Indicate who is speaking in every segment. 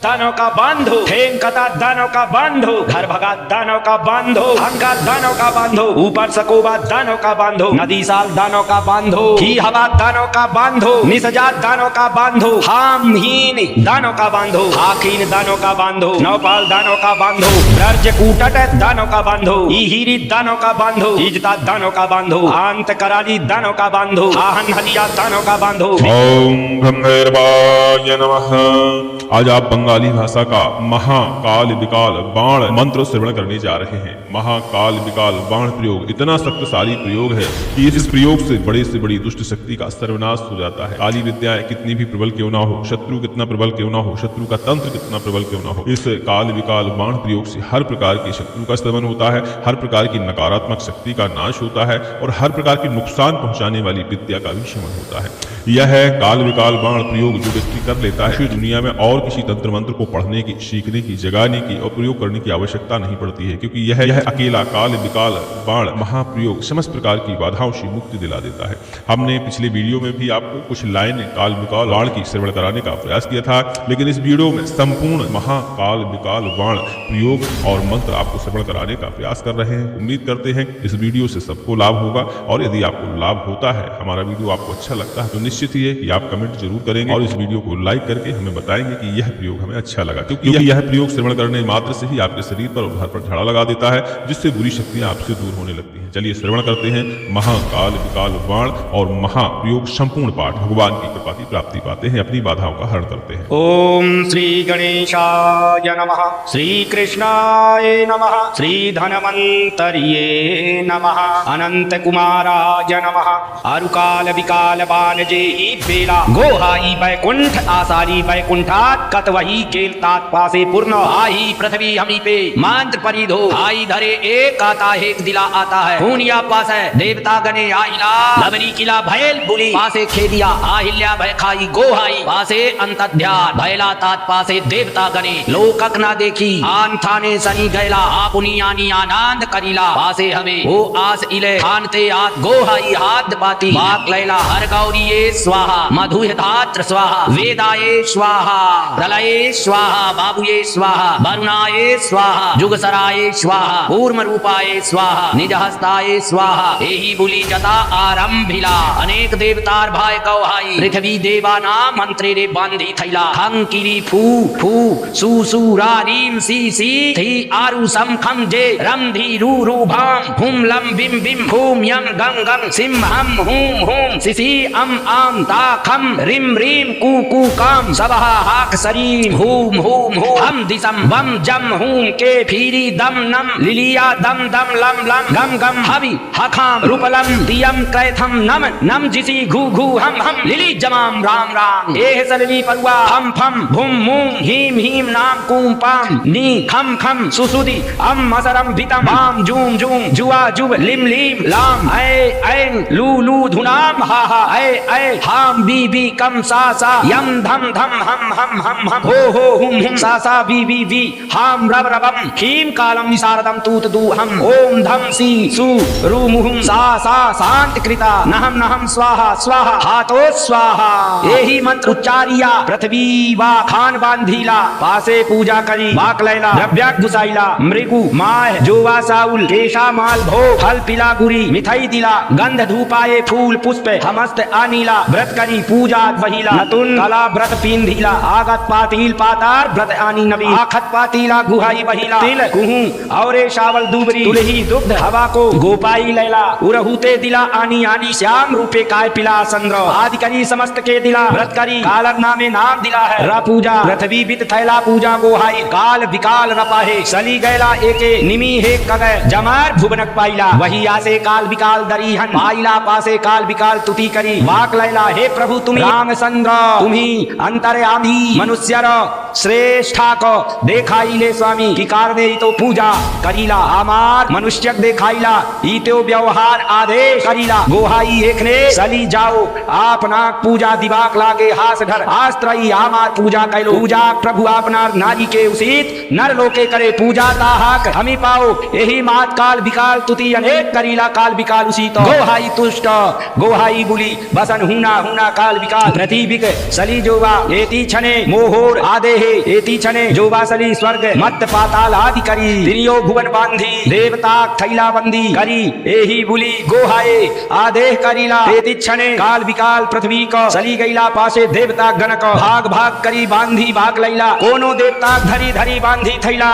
Speaker 1: दानों का बंधु, ठेंकता दानों का बंधु, घर भगा दानों का बंधु, हंका दानों का बंधु, ऊपर सकोबा दानों का बंधु, नदी साल दानों का बंधु, ही हवा दानों का बंधु, निसजात दानों का बंधु, हामहीन दानों का बंधु, हाकीन दानों का बंधु, नौपाल दानों का बंधु, ब्रज कूटट दानों का बंधु, ईहिरी दानों का बंधु, इजता दानों का बंधु, अंत कराली दानों का बंधु, आहन हलिया दानों का बंधु।
Speaker 2: ओम गंधर्वाय नमः। आज आप बंगाली भाषा का महाकाल विकाल बाण मंत्र श्रवण करने जा रहे हैं। महाकाल विकाल बाण प्रयोग इतना शक्तिशाली प्रयोग है कि इस प्रयोग से बड़ी दुष्ट शक्ति का सर्वनाश हो जाता है। काली विद्याएं कितनी भी प्रबल क्यों ना हो, शत्रु कितना प्रबल क्यों ना हो, शत्रु का तंत्र कितना प्रबल क्यों ना हो, इस काल विकाल बाण प्रयोग से हर प्रकार की शत्रु का स्तमन होता है, हर प्रकार की नकारात्मक शक्ति का नाश होता है और हर प्रकार की नुकसान पहुंचाने वाली विद्या का भी शमन होता है। यह है काल विकाल बाण प्रयोग जो व्यक्ति कर लेता है, दुनिया में और किसी तंत्र मंत्र को पढ़ने की, सीखने की, जगाने की और प्रयोग करने की आवश्यकता नहीं पड़ती है, क्योंकि यह अकेला काल विकाल बाण महाप्रयोग समस्त प्रकार की बाधाओं से मुक्ति दिला देता है। हमने पिछले वीडियो में भी आपको कुछ लाइन काल विकाल बाण की श्रवण कराने का प्रयास किया था, लेकिन इस वीडियो में संपूर्ण महाकाल विकाल बाण प्रयोग और मंत्र आपको श्रवण कराने का प्रयास कर रहे हैं। उम्मीद करते हैं इस वीडियो से सबको लाभ होगा और यदि आपको लाभ होता है, हमारा वीडियो आपको अच्छा लगता है, तो निश्चित ही है कि आप कमेंट जरूर करेंगे और इस वीडियो को लाइक करके हमें बताएंगे कि यह प्रयोग हमें अच्छा लगा, क्योंकि यह प्रयोग श्रवण करने मात्र से ही आपके शरीर पर और घर पर झाड़ा लगा देता है, जिससे बुरी शक्तियां आपसे दूर होने लगती हैं। चलिए श्रवण करते हैं महाकाल विकाल बाण और महाप्रयोग संपूर्ण पाठ। भगवान की कृपा की प्राप्ति पाते हैं, अपनी बाधाओं का हरण करते हैं।
Speaker 1: ओम श्री गणेशाय नमः, श्री कृष्णाय नमः, श्री धनवंतरिये नमः, अनंत कुमाराय नमः, अरुकाल विकाल बाण जेहि बेला, गोहाई बैकुंठ आसारी बैकुंठात कतवही केलतात पासे पूर्ण आही पृथ्वी हमी पे मंत्र परिधो आई धरे एक आता एक दिला आता है, खूनिया पास है देवता गणे आइला, लवनी किला भैल बुली पासे खेदिया, आहिल्या भय खाई गोहाई पासे अंत ध्यान भैला तात पासे देवता गणे, लोकक ना देखी आन थाने सनी गैला, आपुनी आनी आनंद करीला, पासे हमें वो आस इले खानते आत गोहाई हाथ बाती बाक लैला, हर गौरीये स्वाहा, मधुय धात्र स्वाहा, वेदाये स्वाहा, प्रलये स्वाहा, बाबुये स्वाहा, वरुणाये स्वाहा, जुगसराये स्वाहा, कूर्म रूपाये स्वाहा, निज हस्ताये स्वाहा, एही बुली जता आरंभिला, अनेक देवतार भाई गौहाई, पृथ्वी देवा नाम मंत्रे रे बांधी थैला, खंकिरी फू फू सु सु रा रीम सी सी थी आरु सम खम जे रम धी रू रू भाम हुम लम बिम बिम हुम यम गंग गंग सिम हम हुम हुम सिसी अम आम ता खम रिम रीम कू कू काम सबह हाक सरीम हुम हुम हुम हम दिसम बम जम हुम के फीरी दम नम लिलिया दम दम लम लम गम गम हवि हखाम रूपलम दियम कैथम नम नम जिसी घू घू हम लिली जमाम राम राम एह सलनी परुआ हम फम भूम मूम हीम हीम नाम कूम पाम नी खम खम सुसुदी अम मसरम भितम बाम जूम जूम जुआ जुब लिम लीम लाम ऐ ऐ लू लू धुनाम हा हा ऐ हाम बी बी कम सा सा यम धम धम हम हो हुम सा बी हाम रब रबम खीम कालम निसारदम तूत दू हम ओम धम सी सु रू मुहुम सा शांत कृता नहम स्वाहा स्वाहा हाथो स्वाहा, यही मंत्र उच्चारिया पृथ्वी वा खान बांधीला, पासे पूजा करी बाक लैला, द्रव्याक घुसाइला, मृगु माह जोवा साउल केशा माल भो फल पिला गुरी मिठाई दिला, गंध धूपाए फूल पुष्प हमस्त आनीला, व्रत करी पूजा वहीला, नतुन कला व्रत पींधीला, आगत पातील पातार व्रत आनी नबी, आखत पातीला गुहाई वहीला, तिल कुहू औरे शावल दूबरी तुलही दुग्ध हवा को गोपाई लैला, उरहुते दिला आनी आनी श्याम रूपे काय पिला चंद्र, आदि करी समस्त के दिला, व्रत करी कालक नामे नाम दिला है, र पूजा पृथ्वी बित थैला पूजा गोहाई, काल विकाल रपाहे सली गैला एके निमी हे कगय, जमार भुवनक पाइला, वही आसे काल विकाल दरी हन पाइला, पासे काल विकाल तुति करी वाक लैला, हे प्रभु तुम रामचंद्र तुम्ही अंतर्यामी मनुष्यर श्रेष्ठा को देखाई ले स्वामी, की कारणे तो पूजा करीला, हमार मनुष्य देखाइला, इतो व्यवहार आदेश करीला, गोहाई एकने सली जाओ आपना पूजा दिवाक लागे हास घर आस्त्रई हमार पूजा कैलो, पूजा प्रभु आपना नारी के उचित नर लोके करे, पूजा ताहाक हमी पाओ, यही मात काल विकाल तुति अनेक करीला, काल विकाल उचित गोहाई तुष्ट गोहाई बुली बसन हुना हुना काल विकाल प्रतिबिक सली जोवा एति छने मोहोर आदेहे एति छने जोबासली स्वर्ग मत पाताल आदि करी तिनियो भुवन बांधी देवता थैला बंदी करी एही बुली गोहाए आदेह करीला एति छने काल विकाल पृथ्वी को सली गईला पासे देवता गण को भाग भाग करी बांधी भाग लैला कोनो देवता धरी धरी बांधी थैला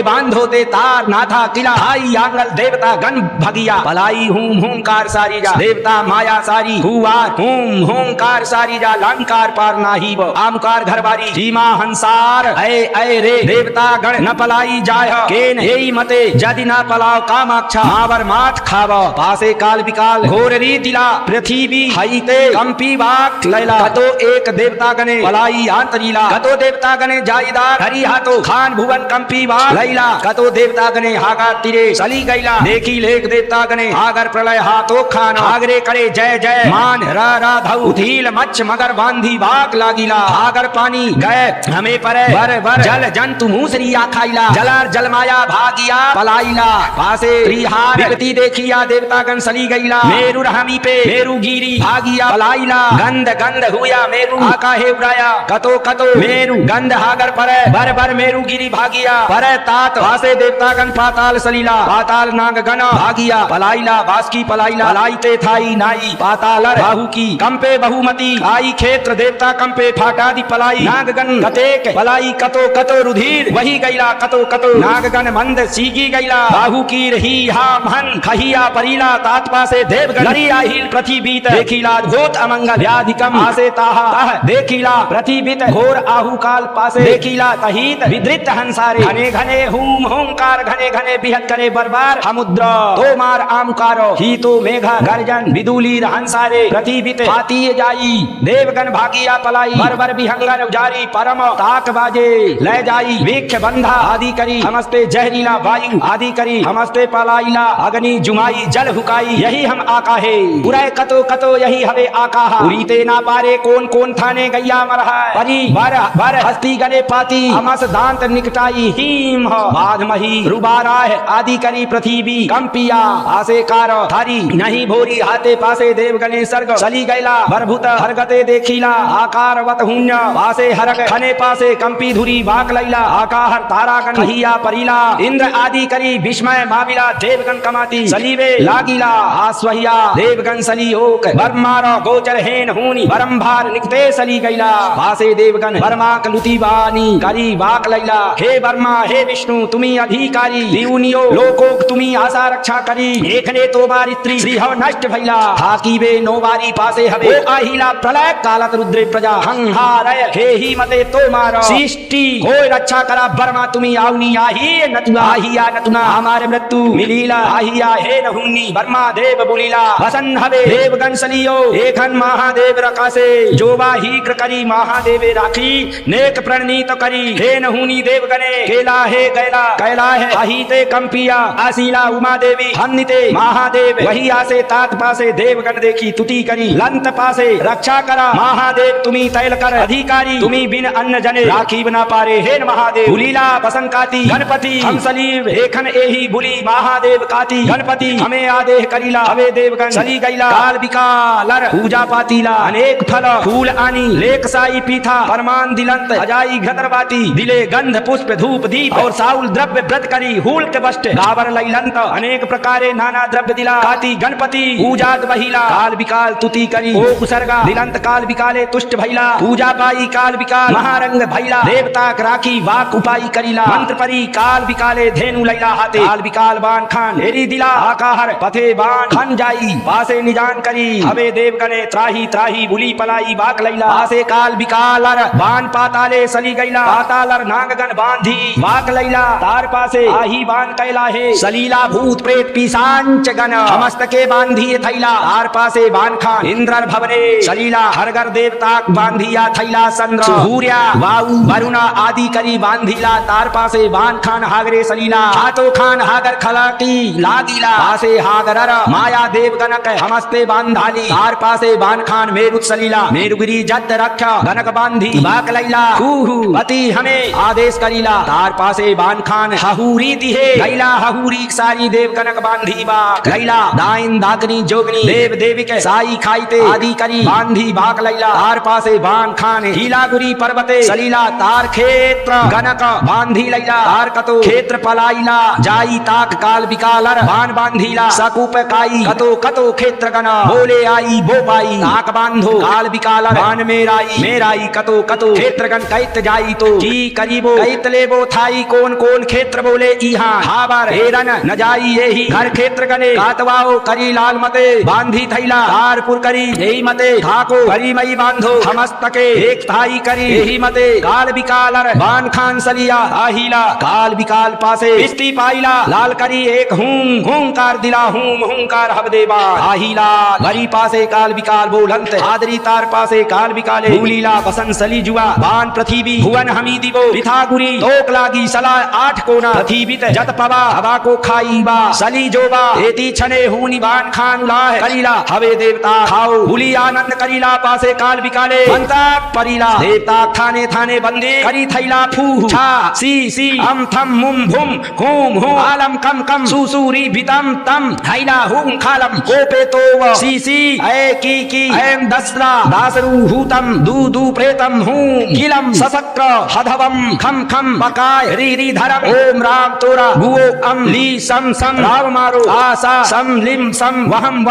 Speaker 1: बांधोते तार नाथा किला आई आंगल देवता गण भगिया पलाई हूम हूंकार सारी जा देवता माया सारी हुआर हूम हूंकार सारी जा लंकार पार नाही वो आमकार घरबारी सीमा हंसार ऐ रे देवता गण न पलाई जाय केन हेई मते जदि न पलाव कामाक्षा मावर माठ खाव पासे काल विकाल घोर री दिला पृथ्वी हईते कंपी वाक लैला कतो एक देवता गणे पलाई आंतरीला कतो देवता गणे जाईदार हरि हाथो खान भुवन कंपी वाक लैला कतो देवता गणे हागा तिरे सली गईला देखी लेख देवता गणे आगर प्रलय हाथो खान आगरे करे जय जय मान रा धौ धील मच्छ मगर बांधी भाग लागिला आगर पानी गए हमें परे वर जल जंतु मूसरिया खाइला जलर जलमाया भागिया पलाइला पासे त्रिहार विपत्ति देखिया देवता गण सली गईला मेरु रहमी पे मेरु गिरी भागिया पलाइला गंध गंध हुया मेरु आकाहे उड़ाया कतो कतो मेरु गंध हागर परे बर मेरु गिरी भागिया परे तात पासे देवता गण पाताल सलीला पाताल नाग गण भागिया पलाइला बास्की पलाइला पलाइते थाई नाई पातालर बाहु की कंपे बहुमती आई क्षेत्र देवता कंपे फाटादि पलाई नागगण कतेक पलाई कतो कतो रुधिर वही गईला कतो कतो नागगण मंद सीगी गईला बाहु की रही हा मन खहिया परिला तात्पा से देवगण लरिया हिल प्रतिबीत देखिला घोत अमंगल व्याधिकम आसे ताहा तह देखिला प्रतिबीत घोर आहु काल पासे देखिला तहित विदृत हंसारे घने घने हूम होंकार घने घने बिहत करे बरबार समुद्र तो मार आमकारो ही तो मेघा गर्जन विदुली हंसारे प्रतिबित हाथी जाई देवगण भागिया पलाई बर विहंगन जारी परम ताक बाजे ले जाई वीक्ष बंधा आदि करी समस्ते जहरीला वायु आदि करी समस्ते पलाइला अग्नि जुमाई जल हुकाई यही हम आका है उरे कतो कतो यही हवे आका उरीते ना पारे कौन कौन थाने गैया मरहा परी बर हस्ती गने पाती हमस दांत निकटाई हिम बाध मही रुबारा आदि करी पृथ्वी कंपिया आसे कार थारी नहीं भोरी हाथे पासे देवगणे सर्ग सली गैला बरभूत हरगते देखिला आकार वत हुन्य पासे हरग खने पासे कंपी धुरी बाक लैला आकार तारागण कहिया परिला इंद्र आदि करी विस्मय माविला देवगण कमाती सलीवे लागिला आस्वहिया देवगण सली ओक बरमार गोचर हेन हुनी बरंभार निकते सली गैला पासे देवगण बरमाक लुतिवानी करी बाक लैला हे बर्मा हे विष्णु तुम्ही अधिकारी लिउनियो लोकोक तुम्ही आशा रक्षा करी एकने तो बारी स्त्री श्री हव नष्ट भैला हाकी वे नोवारी पासे हवे आहिला प्रलय कालत रुद्रे प्रजा हंहारय हे ही मते तो मारो सृष्टि होय रक्षा करा बर्मा तुम्ही आवनी आही नतुना आहिया नतुना हमारे मृत्यु मिलीला आहिया हे नहुनी बर्मा देव बुलीला वसन हवे देवगण सलियो एकन महादेव रकासे जोबा ही करी महादेवे राखी नेक प्रणनीत करी हे नहुनी देवगणे केला हे गैला कैला है अहिते कंपिया आसीला उमा देवी हन्निते महादेव वही आसे तात पासे देवगण देखी तुति करी लंत पासे रक्षा करा महादेव तुम्ही तैल कर अधिकारी तुम्ही बिन अन्न जने राखी बना पारे हे महादेव बुलीला बसंकाती गणपति हम सलीव एकन एही बुली महादेव काती गणपति हमें आदेह करीला हवे देवगण सली गईला काल विकालर पूजा पातीला अनेक फल फूल आनी लेक साई पीथा परमान दिलंत अजाई घतरवाती दिले गंध पुष्प धूप दीप और साउल द्रव्य व्रत करी हूल के बस्ट गावर लैलंत अनेक प्रकारे नाना द्रव्य दिला काती गणपति पूजात बहिला काल विकाल तुति करी ओ कुसर्गा दिलंत काल विकाले तुष्ट भैला पूजा पाई काल विकाल महारंग भैला देवता राखी वाक उपाई करीला मंत्र परी काल विकाले धेनु लैला हाथे काल विकाल बाण खान एरी दिला आकाहर पथे बाण खन जाई पासे निजान करी हवे देवगणे त्राही त्राही बुली पलाई बाक लैला पासे काल विकालर बाण पाताले सली गईला पातालर नागगण बांधी बाक लैला तार पासे आही बाण कैला है सलीला भूत प्रेत पिशाच गण समस्त के बांधी थैला तार पासे बाण खान इंद्र भवने सलीला हरगर देवता बांधिया थैला चंद्र सूर्या वायु वरुण आदि करी बांधिला तार पासे बाण खान हागरे सलीला हाथो खान हागर खलाकी लागीला पासे हागरर माया देवगणक हमस्ते बांधाली तार पासे बाण खान मेरुत सलीला मेरुगिरी जत रक्षा गणक बांधी बाक लैला हूहू अति हमें आदेश करीला तार पासे बाण खान हहूरी दिहे लैला हहूरी सारी देवगणक बांधी बाक लैला दाइन दाकनी जोगनी देव देविक साई खाईते आदि करी बांधी बाक लैला तार पासे बाण खान हीलागुरी पर्वत बते सलीला तार क्षेत्र गणक बांधी लैला तार कतो क्षेत्र पलाइला जाई ताक काल बिकालर बान बांधीला सकुप काई कतो कतो क्षेत्र गण बोले आई बो पाई ताक बांधो काल बिकालर बान मेराई कतो कतो क्षेत्र गण कैत जाई तो की करीबो कैत लेबो थाई कौन कौन क्षेत्र बोले इहा हाबर हेरन न जाई यही घर क्षेत्र गने कातवाओ करी लाल मते बांधी थैला तारपुर करी यही मते ठाको करी मई बांधो समस्तके एक थाई करी यही मते काल बिकालर बान खान सलिया आहिला काल बिकाल पासे इस्ती पाइला लाल करी एक हूंकार दिला हूंकार हब देवा आहिला गरी पासे काल बिकाल बोलंत आदरी तार पासे काल बिकाले भूलीला बसन सली जुआ बान पृथ्वी भुवन हमी दिवो पिथागुरी तोक लागी सला 8 कोना पृथ्वीत जत पवा हवा को खाई बा सली जोबा एती छने हूनी बान खान उलाह करीला हवे देवता खाओ भूली आनंद करीला पासे काल बिकाले बंता परिला देवता थाने थाने बंदे करी थैला फू छा सी अम थम मुम भुम हुम हु आलम कम कम सुसूरी बितम तम थैला हुम खालम कोपे तो सी ऐ की ऐम दसरा दासरु हूतम दू प्रेतम हूम गिलम ससक्र हधवम खम खम बकाय री धरम ओम राम तोरा गुओ अम ली सम राव मारो आसा सम लिम सम वहम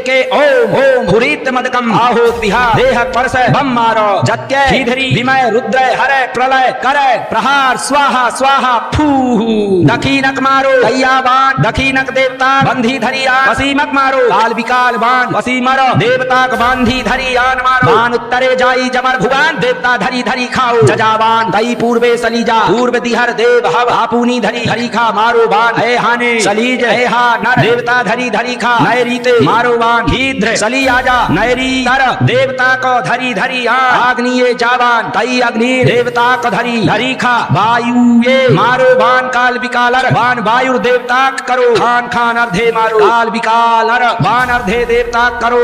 Speaker 1: के ओम हुरीत मदकम आहोत विहा देह परस बम मारो जत्य धीधरी विमय रुद्र हरे प्रलय करे प्रहार स्वाहा स्वाहा फू दखीनक मारो दैयाबान दखीनक देवता बंधी धरिया वसीमक मारो काल बिकाल बान वसी मरो देवताक बांधी धरी आन मारो बान उत्तरे जाई जमर भुवन देवता धरी खाओ जजावान दई पूर्वे सलीजा पूर्व दिहर देव हव आपुनी धरी खा मारो बान है हाने सलीज है हा नर देवता धरी खा नय रीते मारो बान हीद्र सली आजा नयरी तर देवता को धरी आग्निये जावान तई अग्नि देवता को धरी खा वायु ये मारो बान काल बिकालर बान वायु देवता करो खान अर्धे मारो काल बिकालर बान अर्धे देवता करो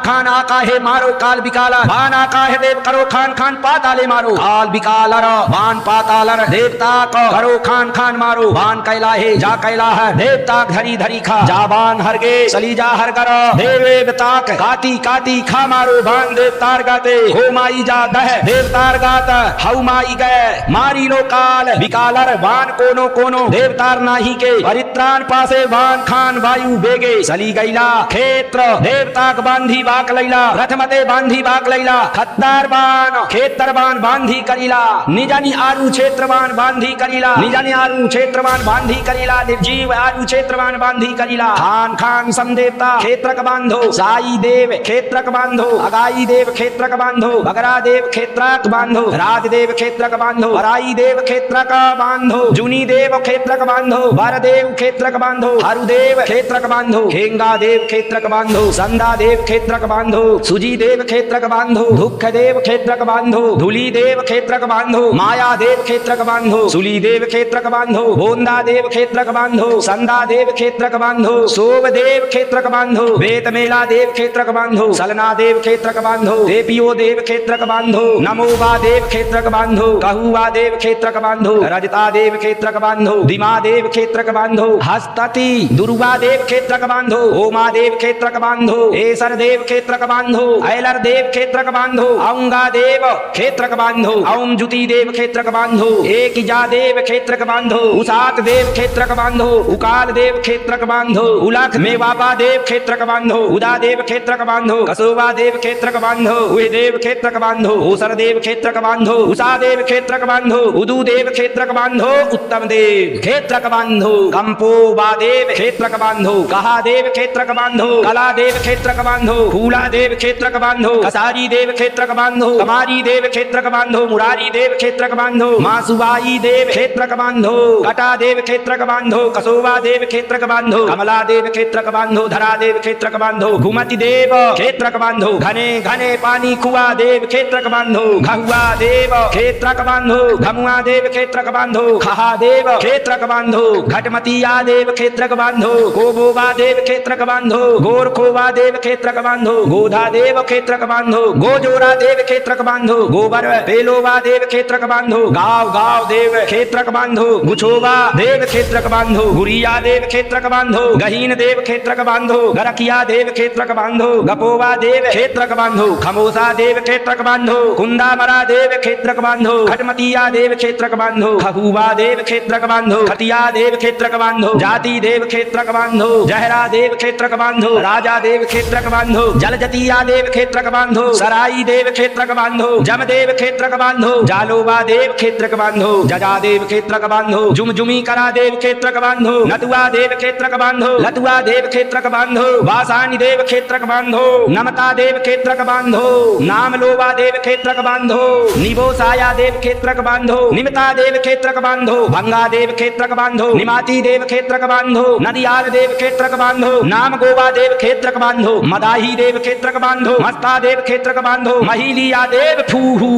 Speaker 1: खान आकाहे मारो काल बिकालर बान आकाहे देव करो खान पाताले मारो काल बिकालर बान पातालर देवता को करो खान मारो बान कैलाहे जा कैलाह देवता धरी खा जाबान हरगे सलीजा हर करो देवताक काती खा मारो बान देवतार गाते हो माई जा दह देवतार गात हऊ माई गए मारी लो काल बिकालर बान कोनो देवतार नाही के परित्राण पासे बान खान वायु बेगे सली गईला क्षेत्र देवताक बांधी बाक लैला रथमते बांधी बाक लैला खद्दार बान क्षेत्र बान बांधी करीला निजानी आरु क्षेत्रवान बांधी करीला निजानी आरु क्षेत्रवान बांधी करीला निर्जीव आरु क्षेत्रवान बांधी करीला खान सम देवता क्षेत्रक बांधो साई देव क्षेत्रक बांधो अगाई देव क्षेत्रक बांधो बगरा देव क्षेत्रक बांधो राज देव क्षेत्रक बांधो हराई देव क्षेत्रक बांधो जुनी देव क्षेत्रक बांधो वर देव क्षेत्रक बांधो हरुदेव क्षेत्रक बांधो खेंगा देव क्षेत्रक बांधो संदा देव क्षेत्रक बांधो सुजी देव क्षेत्रक बांधो दुख देव क्षेत्रक बांधो धुली देव क्षेत्रक बांधो माया देव क्षेत्रक बांधो सुली देव क्षेत्रक बांधो बोंदा देव क्षेत्रक बांधो संदा देव क्षेत्रक बांधो सोब देव क्षेत्रक बांधो वेत मेला देव क्षेत्रक बांधो सलना देव क्षेत्रक बांधो देपियो देव क्षेत्रक बांधो नमोबा देव क्षेत्रक बांधो कहुआ देव क्षेत्रक बांधो रजता देव क्षेत्रक बांधो दिमा देव क्षेत्रक बांधो हस्तति दुर्गा देव क्षेत्रक बांधो ओमा देव क्षेत्रक बांधो एसर देव क्षेत्रक बांधो ऐलर देव क्षेत्रक बांधो औंगा देव क्षेत्रक बांधो औम जुति देव क्षेत्रक बांधो एकिजा देव क्षेत्रक बांधो उसात देव क्षेत्रक बांधो उकाल देव क्षेत्रक बांधो उलख मेवापा देव क्षेत्रक बांधो उदा देव क्षेत्रक बांधो कसोवा देव क्षेत्रक बांधो उह देव क्षेत्रक बांधो ओसर देव क्षेत्रक बांधो उषा देव क्षेत्रक बांधो उदू देव क्षेत्रक बांधो उत्तम देव क्षेत्रक बांधो कंपो वा देव क्षेत्रक बांधो कहा देव क्षेत्रक बांधो कला देव क्षेत्रक बांधो फूला देव क्षेत्रक बांधो कसारी देव क्षेत्रक बांधो कमारी देव क्षेत्रक बांधो मुरारी देव क्षेत्रक बांधो मासुबाई देव क्षेत्रक बांधो कटा देव क्षेत्रक बांधो कसोवा देव क्षेत्रक बांधो कमला देव क्षेत्रक बांधो धरा देव क्षेत्रक बांधो घुमति देव क्षेत्रक बांधो घने घने पानी कुआ देव क्षेत्रक बांधो घहुआ देव क्षेत्रक बांधो घमुआ देव क्षेत्रक बांधो खहा देव क्षेत्रक बांधो घटमतिया देव क्षेत्रक बांधो गोबोबा देव क्षेत्रक बांधो गोरखोबा देव क्षेत्रक बांधो गोधा देव क्षेत्रक बांधो गोजोरा देव क्षेत्रक बांधो गोबर पेलोबा देव क्षेत्रक बांधो गाव देव क्षेत्रक बांधो गुछोबा देव क्षेत्रक बांधो गुरिया देव क्षेत्रक बांधो गहीन देव क्षेत्रक बांधो गरकिया देव क्षेत्रक बांधो गपोबा देव क्षेत्रक बांधो खमोसा देव क्षेत्रक बांधो कुंदा पिपरा देव क्षेत्रक बांधो खटमतिया देव क्षेत्रक बांधो खहुआ देव क्षेत्रक बांधो खतिया देव क्षेत्रक बांधो जाति देव क्षेत्रक बांधो जहरा देव क्षेत्रक बांधो राजा देव क्षेत्रक बांधो जलजतिया देव क्षेत्रक बांधो सराई देव क्षेत्रक बांधो जमदेव क्षेत्रक बांधो जालोबा देव क्षेत्रक बांधो जजा देव क्षेत्रक बांधो जुमजुमी करा देव क्षेत्रक बांधो नतुआ देव क्षेत्रक बांधो लतुआ देव क्षेत्रक बांधो वासानी देव क्षेत्रक बांधो नमता देव क्षेत्रक बांधो नामलोबा देव क्षेत्रक बांधो निबोसाया देव क्षेत्रक बांधो निमता देव क्षेत्रक बांधो भंगा देव क्षेत्रक बांधो निमाती देव क्षेत्रक बांधो नदियाल देव क्षेत्रक बांधो नाम गोवा देव क्षेत्रक बांधो मदाही देव क्षेत्रक बांधो मस्ता देव क्षेत्रक बांधो महिलिया देव फूहू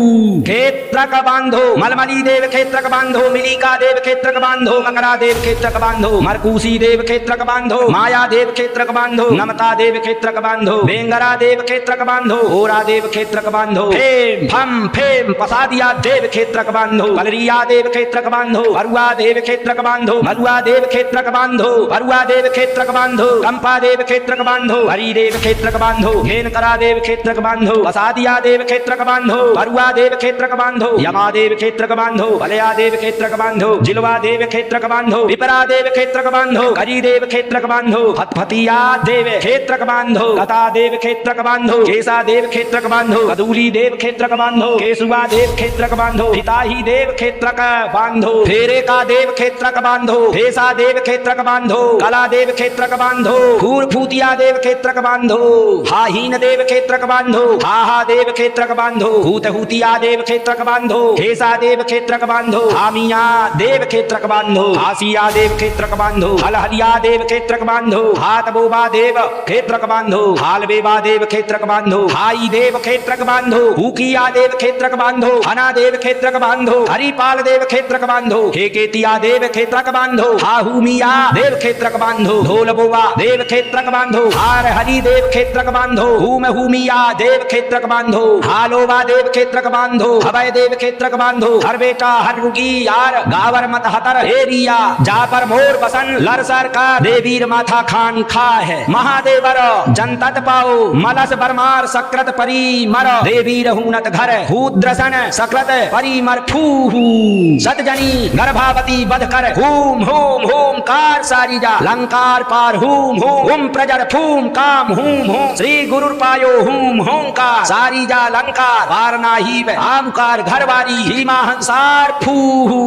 Speaker 1: क्षेत्रक बांधो मलमली देव क्षेत्रक बांधो मिलिका देव क्षेत्रक बांधो मकरा देव क्षेत्रक बांधो मरकूसी देव क्षेत्रक बांधो माया देव क्षेत्रक बांधो नमता देव क्षेत्रक बांधो बेंगरा देव क्षेत्रक बांधो ओरा देव क्षेत्रक बांधो फेम फम फेम पसादिया देव क्षेत्रक बांधो कलरिया देव क्षेत्रक बांधो अरुआ देव क्षेत्रक बांधो मरुआ देव क्षेत्रक बांधो अरुआ देव क्षेत्रक बांधो कंपा देव क्षेत्रक बांधो हरि देव क्षेत्रक बांधो घेनकरा देव क्षेत्रक बांधो पसादिया देव क्षेत्रक बांधो अरुआ देव क्षेत्रक बांधो यमा देव क्षेत्रक बांधो भलया देव क्षेत्रक बांधो जिलवा देव क्षेत्रक बांधो विपरा देव क्षेत्रक बांधो करी देव क्षेत्रक बांधो फतफतिया देव क्षेत्रक बांधो कता देव क्षेत्रक बांधो केसा देव क्षेत्रक बांधो कदूली देव क्षेत्रक बांधो केसुआ देव क्षेत्रक बांधो हिताही देव क्षेत्रक बांधो फेरे का देव क्षेत्रक बांधो फेसा देव क्षेत्रक बांधो कला देव क्षेत्रक बांधो फूर फूतिया देव क्षेत्रक बांधो हाहीन देव क्षेत्रक बांधो हाहा देव क्षेत्रक बांधो हूत हूतिया देव क्षेत्रक बांधो खेसा देव क्षेत्रक बांधो हामिया देव क्षेत्रक बांधो हासिया देव क्षेत्रक बांधो हलहलिया देव क्षेत्रक बांधो हाथ बोबा देव क्षेत्रक बांधो हालबेबा देव क्षेत्रक बांधो हाई देव क्षेत्रक बांधो हुकिया देव क्षेत्रक बांधो हना देव क्षेत्रक बांधो हरिपाल देव क्षेत्रक बांधो हेकेतिया देव क्षेत्रक बांधो हाहुमिया देव क्षेत्रक बांधो ढोलबोवा देव क्षेत्रक बांधो हार हरि देव क्षेत्रक बांधो हुम हुमिया देव क्षेत्रक बांधो हालोबा देव क्षेत्रक बांधो अभय देव क्षेत्रक बांधो हर बेटा हर रुगी यार गावर मत हतर हेरिया जा पर मोर बसन लरसर का देवीर माथा खान खा है महादेवर जनतत पाओ मलस बरमार सक्रत परी मर देवी रहूनत घर हूद्रसन सक्रत परी मर फूहू सतजनी गर्भावती बध कर हूम हूम हूम कार सारी जा लंकार पार हूम हूम हुम प्रजर फूम काम हूम हूम श्री गुरुर पायो हूम हूम का सारी जा लंकार पार नाही वे आमकार घरवारी हिमा हंसार फूहू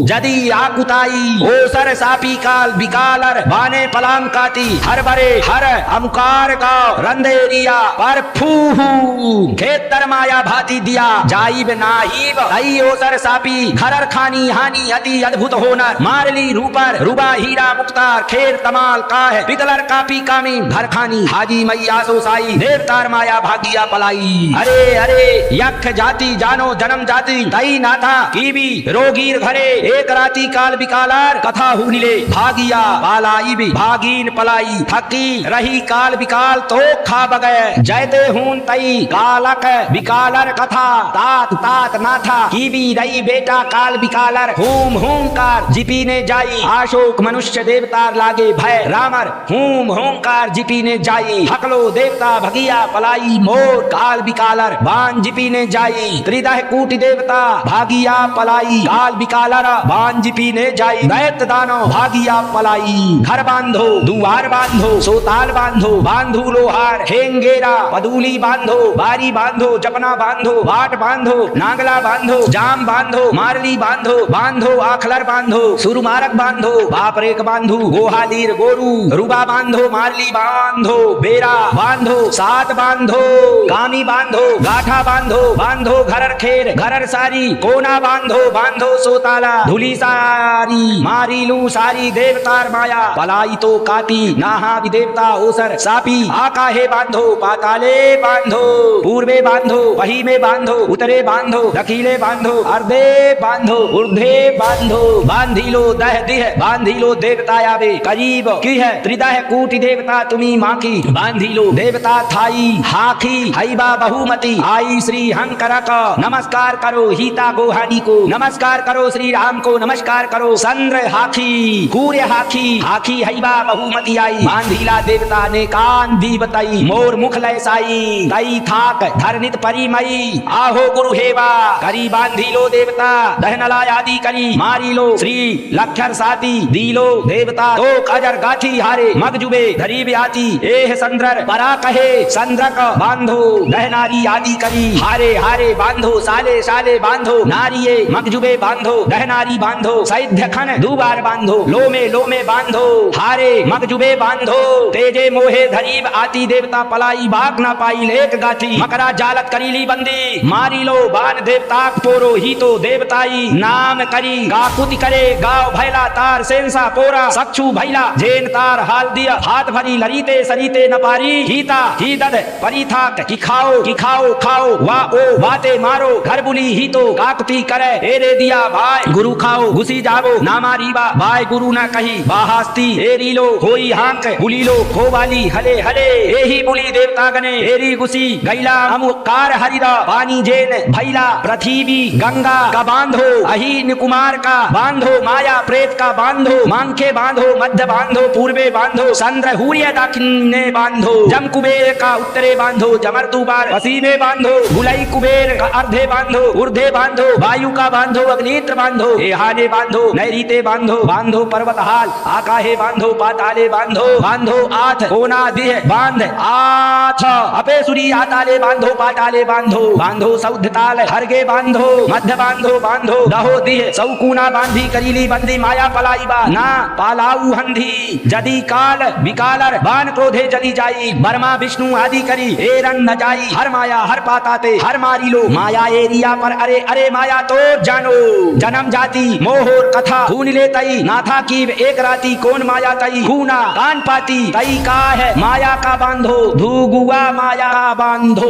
Speaker 1: जदी आकुताई ओसर सापी काल बिकालर बाने पलाम काती हर बरे हर अमुकार गाँव रंधेरिया पर फूहू खेतर माया भाती दिया जाइब नाहिब आई ओसर सापी खरर खानी हानि अति अद्भुत होनर मारली रूपर रुबा हीरा मुक्तार खेर तमाल का है पितलर कापी कामी घर खानी हाजी मैया सो साई देवतार माया भागिया पलाई अरे अरे यक्ष जाति जानो जन्म जाति तई नाथा कीबी रोगीर घरे एक राती काल बिकालार कथा हुनिले भागिया पालाई भी भागीन पलाई थकी रही काल बिकाल तो खा बगै जयते हून तई कालक बिकालर कथा तात तात नाथा कीबी रही बेटा काल बिकालर हूम हूंकार जिपी ने जाई आशोक मनुष्य देवतार लागे भय रामर हूम हूंकार जिपी ने जाई हकलो देवता भगिया पलाई मोर काल बिकालर बान जिपी ने जाई त्रिदह कूट देवता भागिया पलाई काल बिकालर बान जिपी ने जाई दैत्य दानो भागिया पलाई घर बांधो दुआर बांधो सोताल बांधो बांधू लोहार हेंगेरा पदूली बांधो बारी बांधो जपना बांधो बाट बांधो नांगला बांधो जाम बांधो मारली बांधो बांधो आखलर बांधो सुरमारक बांधो बापरेक बांधो गोहालीर गोरू रुबा बांधो मारली बांधो बेरा बांधो सात बांधो कामी बांधो गाठा बांधो बांधो घरर खेर घरर सारी कोना बांधो बांधो सोताला धुली सारी मारीलू सारी देवतार माया पलाई तो काती नाहा विदेवता ओसर सापी आकाहे बांधो पाताले बांधो पूर्वे बांधो वही में बांधो उतरे बांधो दखिले बांधो अर्धे बांधो ऊर्ध्वे बांधो बांधिलो दह दिह बांधिलो देवता आवे करीब की है त्रिदह कूटि देवता तुम्ही माखी बांधिलो देवता थाई हाखी हईबा बहुमती आई श्री हंकर का नमस्कार करो हिता गोहानी को नमस्कार करो श्री हमको नमस्कार करो। चंद्र हाखी सूर्य हाखी हाखी हईबा बहुमती आई। बांधीला देवता ने कान दी बताई। मोर मुख लय साई तई थाक धरनित परिमई। आहो गुरु हेवा करी बांधी लो देवता। दहनला आदि करी मारी लो। श्री लक्षर साती दीलो देवता। तो अजर गाठी हारे मगजुबे धरी ब्याती। एह चंद्र परा कहे चंद्रक बांधो। दहनारी आदि करी हारे हारे बांधो। साले साले बांधो नारिये मगजुबे बांधो। दहनारी बांधो सैध्य खन दुबार बांधो। लो में बांधो हारे मगजुबे बांधो। तेजे मोहे धरीब आती देवता पलाई भाग न पाई लेक गाठी। मकरा जालत करीली बंदी मारी लो। बान देवता पोरो ही तो देवताई नाम करी। गाकुति करे गाव भैला तार सेंसा पोरा। सक्षु भैला जेन तार हाल दिया। हाथ भरी लरीते सरीते न पारी। हीता ही दद परी था कि खाओ खाओ वा ओ बाते मारो। घर बुली ही तो काकुति करे एरे दिया भाई। गुरु खाओ घुसी जावो ना मारी बा भाई। गुरु न कही बाहास्ती एरी लो होई हांक बुली लो खो वाली हले हले। एही बुली देवता गने एरी घुसी गैला अमुकार हरिदा। पानी जेन भैला पृथ्वी गंगा का बांधो। अहीन कुमार का बांधो। माया प्रेत का बांधो। मांखे बांधो मध्य बांधो पूर्वे बांधो। चंद्र सूर्य दक्षिणे बांधो। जम कुबेर का उत्तरे बांधो। जमर्तु बार पसीने बांधो। भुलई कुबेर का अर्धे बांधो। ऊर्ध्वे बांधो वायु का बांधो। अग्नित्र बांधो एहाने बांधो नैरीते बांधो। बांधो पर्वत हाल आकाहे बांधो। पाताले बांधो बांधो आठ कोना दिह बांध आठ। अपेसुरी आताले बांधो पाताले बांधो। बांधो सौध ताल हरगे बांधो। मध्य बांधो बांधो दहो दिह सौकुना बांधी करीली बंदी। माया पलाई बा ना पालाऊ हंधी। जदी काल विकालर बान क्रोधे जली जाई। बर्मा विष्णु आदि करी ए रंग न जाई। हर माया हर पाताते हर मारी लो। माया एरिया पर अरे अरे माया तो जानो। जन्म जाति मोहोर कथा खून ले तई। नाथा की एक राती कौन माया तई। खूना कान पाती तई का है माया का बांधो। धूगुआ माया का बांधो।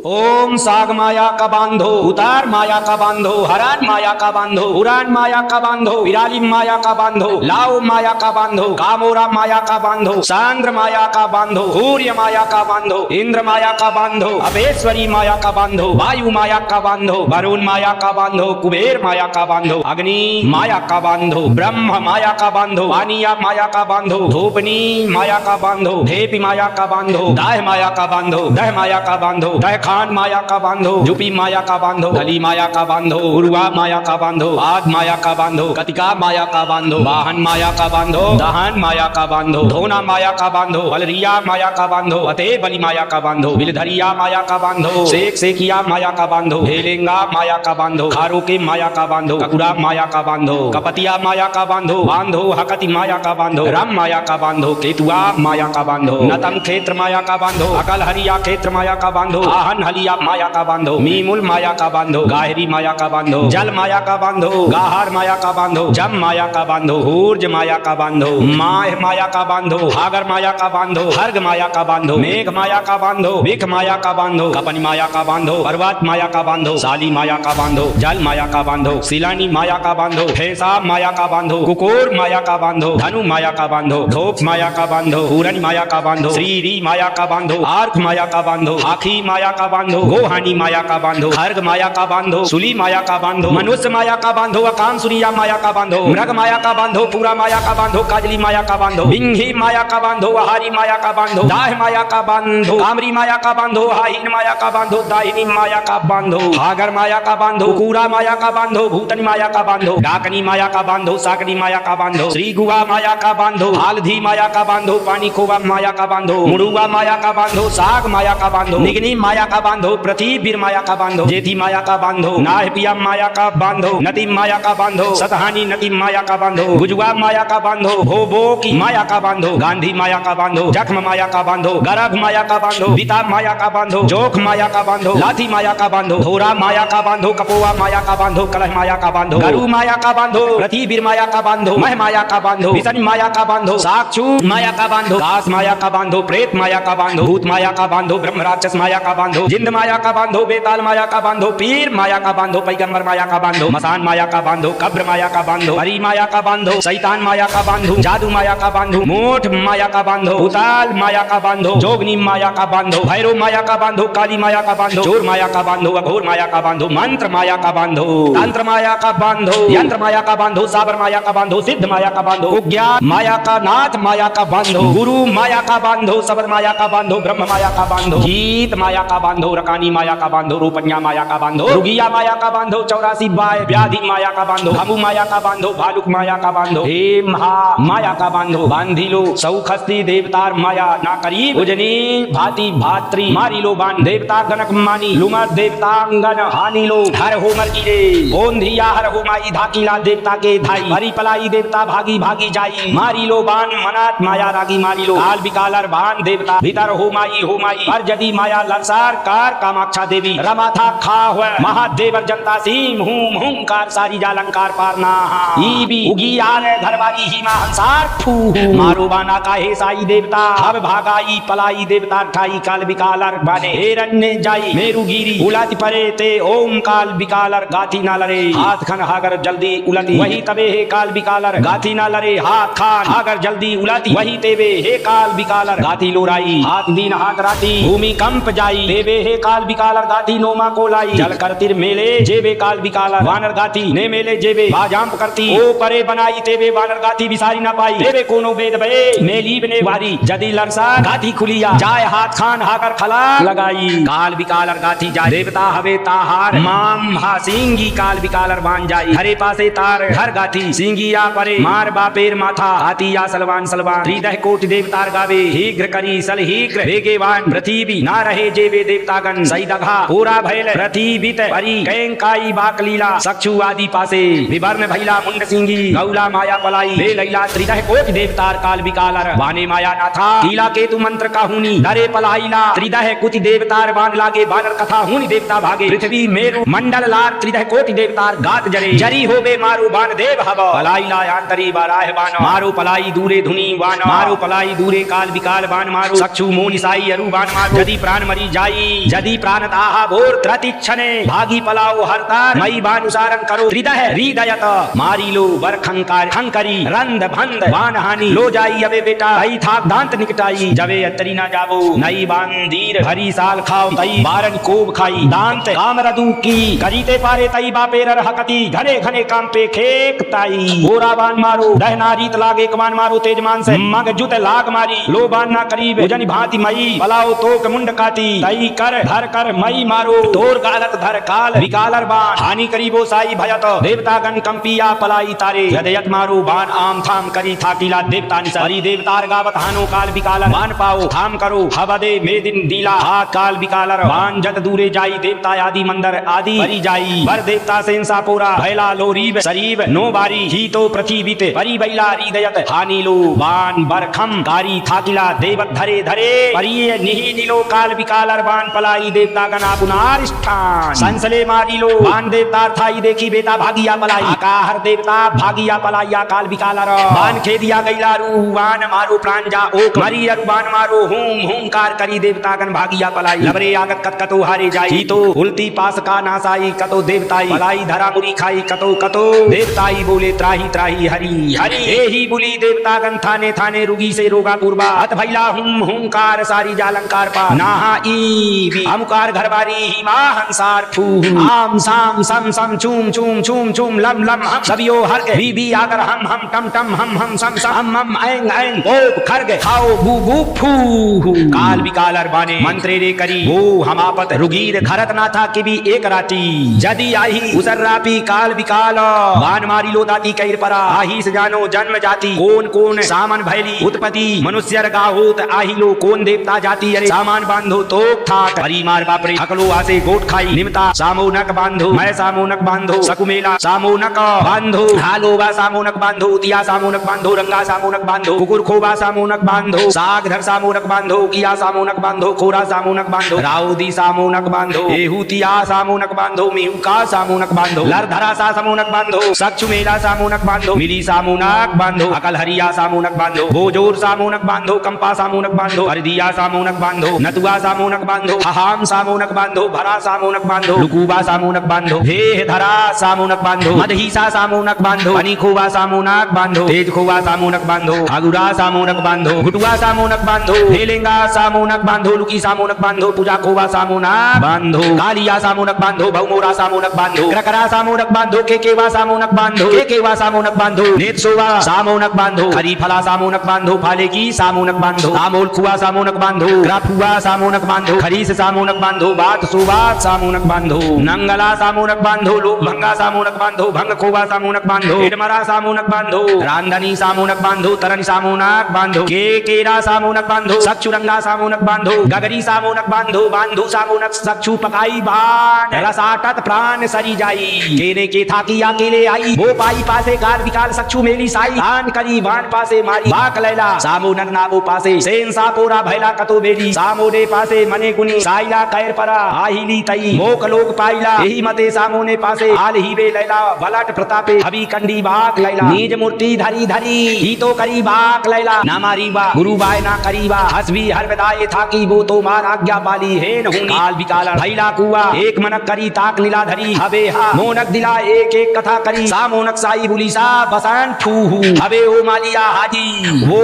Speaker 1: ओम साग माया का बांधो। उतार माया का बांधो। हरान माया का बांधो। उड़ान माया का बांधो। विरालिम माया का बांधो। लाओ माया का बांधो। कामोरा माया का बांधो। सांद्र माया का बांधो। सूर्य माया का बांधो। इंद्र माया का बांधो। अपेश्वरी माया का बांधो। वायु माया का बांधो। वरुण माया का बांधो। कुबेर माया का बांधो। अग्नि माया का बांधो। ब्रह्म माया का बांधो। वानिया माया का बांधो। धूपनी माया का बांधो। धेपी माया का बांधो। दाह माया का बांधो। दह माया का बांधो। दह खान माया का बांधो। जुपी माया का बांधो। गली माया का बांधो। उर्वा माया का बांधो। आग माया का बांधो। कतिका माया का बांधो। वाहन माया का बांधो। दहन माया का बांधो। धोना माया का बांधो। बलरिया माया का बांधो। अते बलि माया का बांधो। बिलधरिया माया का बांधो। सेक सेकिया माया का बांधो। हेलेंगा माया का बांधो। खारो के माया का बांधो। ककुड़ा माया का बांधो। कपतिया माया का बांधो। बांधो हकति माया का बांधो। राम माया का बांधो। केतुआ माया का बांधो। नतम क्षेत्र माया का बांधो। अकल हरिया क्षेत्र माया का बांधो। आहन हलिया माया का बांधो। मीमुल माया का बांधो। गाहरी माया का बांधो। जल माया का बांधो। गाहर माया का बांधो। जम माया का बांधो। ऊर्ज माया का बांधो। माह माया का बांधो। हागर माया का बांधो। हर्ग माया का बांधो। मेघ माया का बांधो। विख माया का बांधो। कपनी माया का बांधो। पर्वत माया का बांधो। साली माया का बांधो। जल माया का बांधो। सिलानी माया का बांधो। फेसा माया का बांधो। कुकोर माया का बांधो। धनु माया का बांधो। धोप माया का बांधो। पूरन माया का बांधो। श्रीरी माया का बांधो। आर्क माया का बांधो। आखी माया का बांधो। गोहानी माया का बांधो। हर्ग माया का बांधो। सुली माया का बांधो। मनुष्य माया का बांधो। अकाम सूर्या माया का बांधो। मृग माया का बांधो। पूरा माया का बांधो। काजली माया का बांधो। बिंगी माया का बांधो। आहारी माया का बांधो। दाह माया का बांधो। कामरी माया का बांधो। हाहीन माया का बांधो। दाहिनी माया का बांधो। हागर माया का बांधो। कूड़ा माया का बांधो। भूतनी माया का बांधो। डाकनी माया का बांधो। साकनी माया का बांधो। श्री गुआ माया का बांधो। हालधी माया का बांधो। पानी खोवा माया का बांधो। मुड़ुआ माया का बांधो। साग माया का बांधो। निगनी माया का बांधो। पृथ्वी माया का बांधो। जेठी माया का बांधो। नाहपिया माया का बांधो। नदी माया का बांधो। सतहानी नदी माया का बांधो। गुजुआ माया का बांधो। भोबो की माया का बांधो। गांधी माया का बांधो। जख्म माया का बांधो। गर्भ माया का बांधो। बिता माया का बांधो। जोख माया का बांधो। लाठी माया का बांधो। धोरा माया का बांधो। कपोआ माया का बांधो। कलह माया का बांधो। गरु माया का बांधो। पृथ्वी माया का बांधो। मह माया का बांधो। विषण माया का बांधो। साक्षु माया का बांधो। दास माया का बांधो। प्रेत माया का बांधो। भूत माया का बांधो। ब्रह्म राक्षस माया का बांधो। जिंद माया का बांधो। बेताल माया का बांधो। पीर माया का बांधो। पैगंबर माया का बांधो। मसान माया का बांधो। कब्र माया का बांधो। हरी माया का बांधो। शैतान माया का बांधो। जादू माया का बांधो। मोठ माया का बांधो। उताल माया का बांधो। जोगनी माया का बांधो। भैरव माया का बांधो। काली माया का बांधो। चोर माया का बांधो। अघोर माया का बांधो। मंत्र माया का बांधो। तंत्र माया का बांधो, यंत्र माया का बांधो, साबर माया का बांधो, सिद्ध माया का बांधो, ज्ञान माया का, नाथ माया का बांधो, गुरु माया का बांधो, सबर माया का बांधो, ब्रह्म माया का बांधो, गीत माया का बांधो, रकानी माया का बांधो, रूपन्या माया का बांधो, रुगिया माया का बांधो, 84 बाय व्याधि माया का बांधो, हमू माया का बांधो, भालुक माया का बांधो, हे महा माया का बांधो, बांधी लो सौखस्ती देवतार माया ना करी उजनी भाती भात्री मारी लो बांध देवता गणक मानी लुमर देवता अंगन हानि लो हर हो मर गिरे ओंधिया हर हो माई धाकीला देवता के धाई हरी पलाई देवता भागी भागी जाई मारी लो बाण मनात माया रागी मारी लो काल बिकालर बाण देवता भीतर हो माई पर जदी माया लरसार कार कामाक्षा देवी रमा था खा हुआ महादेव जनता सीम हूम हुंकार सारी जालंकार पारना ई भी उगी आर घरवारी ही हंसार फू मारो बाना का हे साई देवता अब भागाई पलाई देवता ठाई काल बिकालर बाने हेरण्य जाई मेरु गिरी उलति परे ते ओम काल बिकालर गाथी ना लरे हाथ खन हागर जल्दी उलती वही तबे हे काल बिकालर गाथी ना लरे हाथ खान हागर जल्दी उलती वही तेवे हे काल बिकालर गाथी लोराई हाथ दीन हाथ राती भूमि कंप जाई देवे हे काल बिकालर गाथी नोमा को लाई जल करतिर मेले जेवे काल बिकालर वानर गाथी ने मेले जेवे बाजाम करती ओ परे बनाई तेवे वानर गाथी विसारी ना पाई देवे कोनो वेद बे मेली बने वारी जदी लरसा गाथी खुलिया जाय हाथ खान हाकर खला लगाई काल बिकालर गाथी जाय देवता हवे ताहार माम हा सिंगी काल बिकालर बान जाई हरे पासे तार घर गाथी सिंगिया परे मार बापेर माथा हाथी या सलवान सलवान हृदय कोट देवतार गावे हीग्र करी सल हीग्र वेगेवान पृथ्वी ना रहे जेवे देवतागण सही दघा पूरा भैल पृथ्वीत परी कैंकाई बाक लीला सक्षु आदि पासे विवर्ण भैला मुंड सिंगी गौला माया पलाई ले लैला त्रिदह कोट देवतार काल बिकालर वाने माया ना था कीला केतु मंत्र का हुनी डरे पलाईला त्रिदह कुति देवतार बाण लागे बानर कथा हुनी देवता भागे पृथ्वी मेरु मंडल लार त्रिदह कोटि देवतार गात जरे जरी होबे मारू बाण देव हव पलाईला आंतरी बाराह बाण मारो पलाई दूरे धुनी बाण मारो पलाई दूरे काल बिकाल बाण मारो सक्षु मोनि साई अरु बाण मारो जदी प्राण मरी जाई जदी प्राण ताहा भोर त्रतिक्षणे भागी पलाओ हरतार मई बानुसारं करो हृदय हृदयत मारी लो वर खंकार खंकरी रंध भंध बाण हानि लो जाई अबे बेटा हई थाक दांत निकटाई जबे अतरी ना जाबो नई बांधीर हरी साल खाओ तई बारन कोब खाई दांत काम रदू की करीते पारे तई बापे रहकती घने घने काम पे खेक ताई गोरा बाण मारो दहना रीत लागे कमान मारो तेजमान से मग जुत लाग मारी लो बाण ना करीब जन भांति मई पलाओ तोक मुंड काती तई कर धर कर मई मारो तोर गालत धर काल विकालर बाण हानि करीबो साई भयत देवतागण कंपिया पलाई तारे यदयत मारो बाण आम थाम करी थाकीला देवता निसा हरि देवतार गावत हानो काल बिकालर बाण पाओ थाम करो हवदे में दिन दीला हाथ काल बिकालर बाण जत दूरे जाई देवता आदि मंदर आदि परी जाई बर देवता सेंसा पोरा भैला लो रीब शरीब नो बारी ही तो पृथ्वीत परी बैला हृदयत हानि लो बाण बरखम कारी थाकिला देवत धरे धरे परिये निहि निलो काल बिकालर बाण पलाई देवता गना पुनार स्थान संसले मारी लो बाण देवतार थाई देखी बेटा भागिया पलाई आकार देवता भागिया पलाइया काल बिकालर बाण खेदिया गैलारू बाण मारो प्राण जा ओक मरी अरु बाण मारो हूम हूंकार करी देवतागण भागिया पलाई लबरे आगत कत कतो हारे जाई तो उल्टी पास का नासाई कतो देवताई पलाई धरा मुरी खाई कतो कतो देवताई बोले त्राही त्राही हरि हरि एही बुली देवतागण थाने थाने रुगी से रोगा पूर्वा हत भैला हुम हुंकार सारी जालंकार पा नाहा ई अमुकार घरबारी ही मा हंसार फू आम साम सम सम चूम चूम चूम चूम लम लम हम सबियो हर के बी आगर हम टम टम हम सम सम हम ऐंग ऐंग ओप खरगे खाओ बू बू फू काल बिकालर बाने मंत्रे रे करी वो हमापत रुगीर घरत ना था कि भी एक राती जदी आही उसर रापी काल बिकाल बान मारी लो दाती कैर परा आही से जानो जन्म जाती कौन कौन सामान भैली उत्पत्ति मनुष्य गाहोत आही लो कौन देवता जाती अरे सामान बांधो तो ठाक हरी मार बापरे हकलो आसे गोट खाई निमता सामोनक बांधो मैं सामोनक बांधो सकुमेला सामोनक बांधो हालोबा सामोनक बांधो तिया सामोनक बांधो रंगा सामोनक बांधो कुकुर खोबा सामोनक बांधो साग धर सामोनक बांधो किया सामोनक बांधो खोरा सामोनक बांधो राउदी सामोनक बांधो एहुतिया सामोनक बांधो मिहुका सामोनक बांधो लर धरा सा सामोनक बांधो सक्षु मेला सामोनक बांधो मिली सामोनक बांधो अकल हरिया सामोनक बांधो भोजोर सामोनक बांधो कंपा सामोनक बांधो हरदिया सामोनक बांधो नतुआ सामोनक बांधो हहाम सामोनक बांधो भरा सामोनक बांधो लुकुबा सामोनक बांधो हे धरा सामोनक बांधो मदहीसा सामोनक बांधो अनि खोबा सामोनक बांधो तेज खोबा सामोनक बांधो अगुरा सामोनक बांधो घुटुआ सामोनक बांधो हेलेंगा सामोनक बांधो लुकी सामोनक बांधो पूजा खोबा सामोनक बांधो कालिया सामोनक बांधो बहुमोरा सामोनक बांधो करकरा सामोनक सामोनक बांधो केवा सामोनक बांधो केवा सामोनक बांधो नेत सोवा सामोनक बांधो हरी फला सामोनक बांधो फाले की सामोनक बांधो आमोल खुआ सामोनक बांधो ग्राफुआ सामोनक बांधो खरीस सामोनक बांधो बात सुबात सामोनक बांधो नंगला सामोनक बांधो लोक भंगा सामोनक बांधो भंग खोवा सामोनक बांधो इडमरा सामोनक बांधो रांधनी सामोनक बांधो तरन सामोनक बांधो केरा सामोनक बांधो सक्षुरंगा सामोनक बांधो गगरी सामोनक बांधो बांधो सामोनक सक्षु पकाई भान रसाटत प्राण सरी जाई केरे के थाकी अकेले आई वो पाई पासे काल विकाल सक्षु मेली साई दान करी बाण पासे मारी बाक लैला सामोनक नाबो पासे सेन सापोरा भैला कतो बेली सामोने पासे मने गुनी साइला कैर परा आहिली तई मोक लोक पाइला यही मते सामोने पासे आल ही बे लैला बलट प्रतापे अभी कंडी बाक लैला नीज मूर्ति धरी धरी ही तो करी बाक लैला ना मारी बा गुरु बाय ना करी बा हसबी हर विदाए थाकी वो तो मार आज्ञा पाली है न काल विकाल भैला कुआ एक मनक करी ताक लीला धरी हबे हा मोनक दिला एक एक कथा करी सामोनक साई बुली सा बसान फूहू हबे ओ मालिया हाजी वो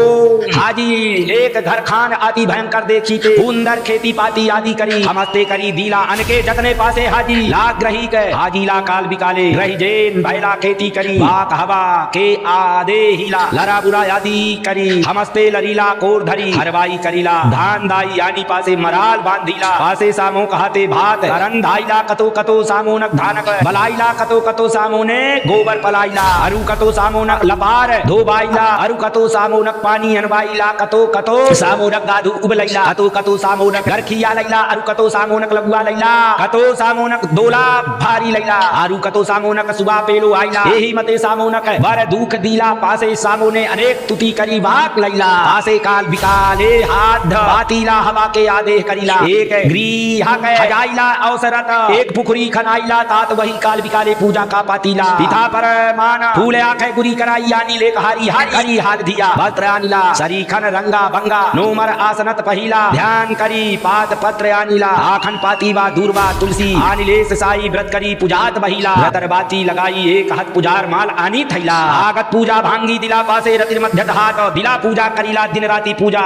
Speaker 1: हाजी एक घर खान आदि भयंकर देखी ते सुंदर खेती पाती आदि करी हमस्ते करी दीला अनके जतने पासे हाजी लाग रही के हाजी ला काल बिकाले रही जेन भैला खेती करी बाक हवा के आदे हिला लरा बुरा आदि करी हमस्ते लरीला कोर धरी हरवाई करीला धान दाई यानी पासे मराल बांधीला पासे सामो कहते भात करन धाईला कतो कतो सामोनक धानक बलाईला कतो कतो सामोने गोबर पलाईला अरु कतो सामोनक लपार धो बाईला अरु कतो सामोनक पानी अनवाईला कतो कतो सामोनक गाधु उबलैला कतो कतो सामोनक गरखिया लैला अरु कतो सामोनक लगुआ लैला कतो सामोनक दोला भारी लैला अरु कतो सामोनक सुबा पेलो आईला एही मते सामोनक वर दुख दीला पासे सामोने अनेक तुति करी भाग लैला पासे काल बिकाले हाथ बातीला हवा के आदेह करीला एक गृह के हजाइला अवसरत एक पुखरी खनाइला तात वही काल बिकाले पूजा का पातीला पिता पर मान फूले आंखें गुरी कराई यानी ले कहारी हारी करी हाथ दिया वस्त्र आनीला सरीखन रंगा भंगा नोमर आसनत पहिला ध्यान करी पात पत्र आनीला आखन पातीवा दूरबा तुलसी आनिलेस साई व्रत करी पूजात बहिला दरबाती लगाई एक हाथ पुजार माल आनी थैला आगत पूजा भांगी दिला पासे रतिर मध्य हाथ दिला पूजा करीला दिन राती पूजा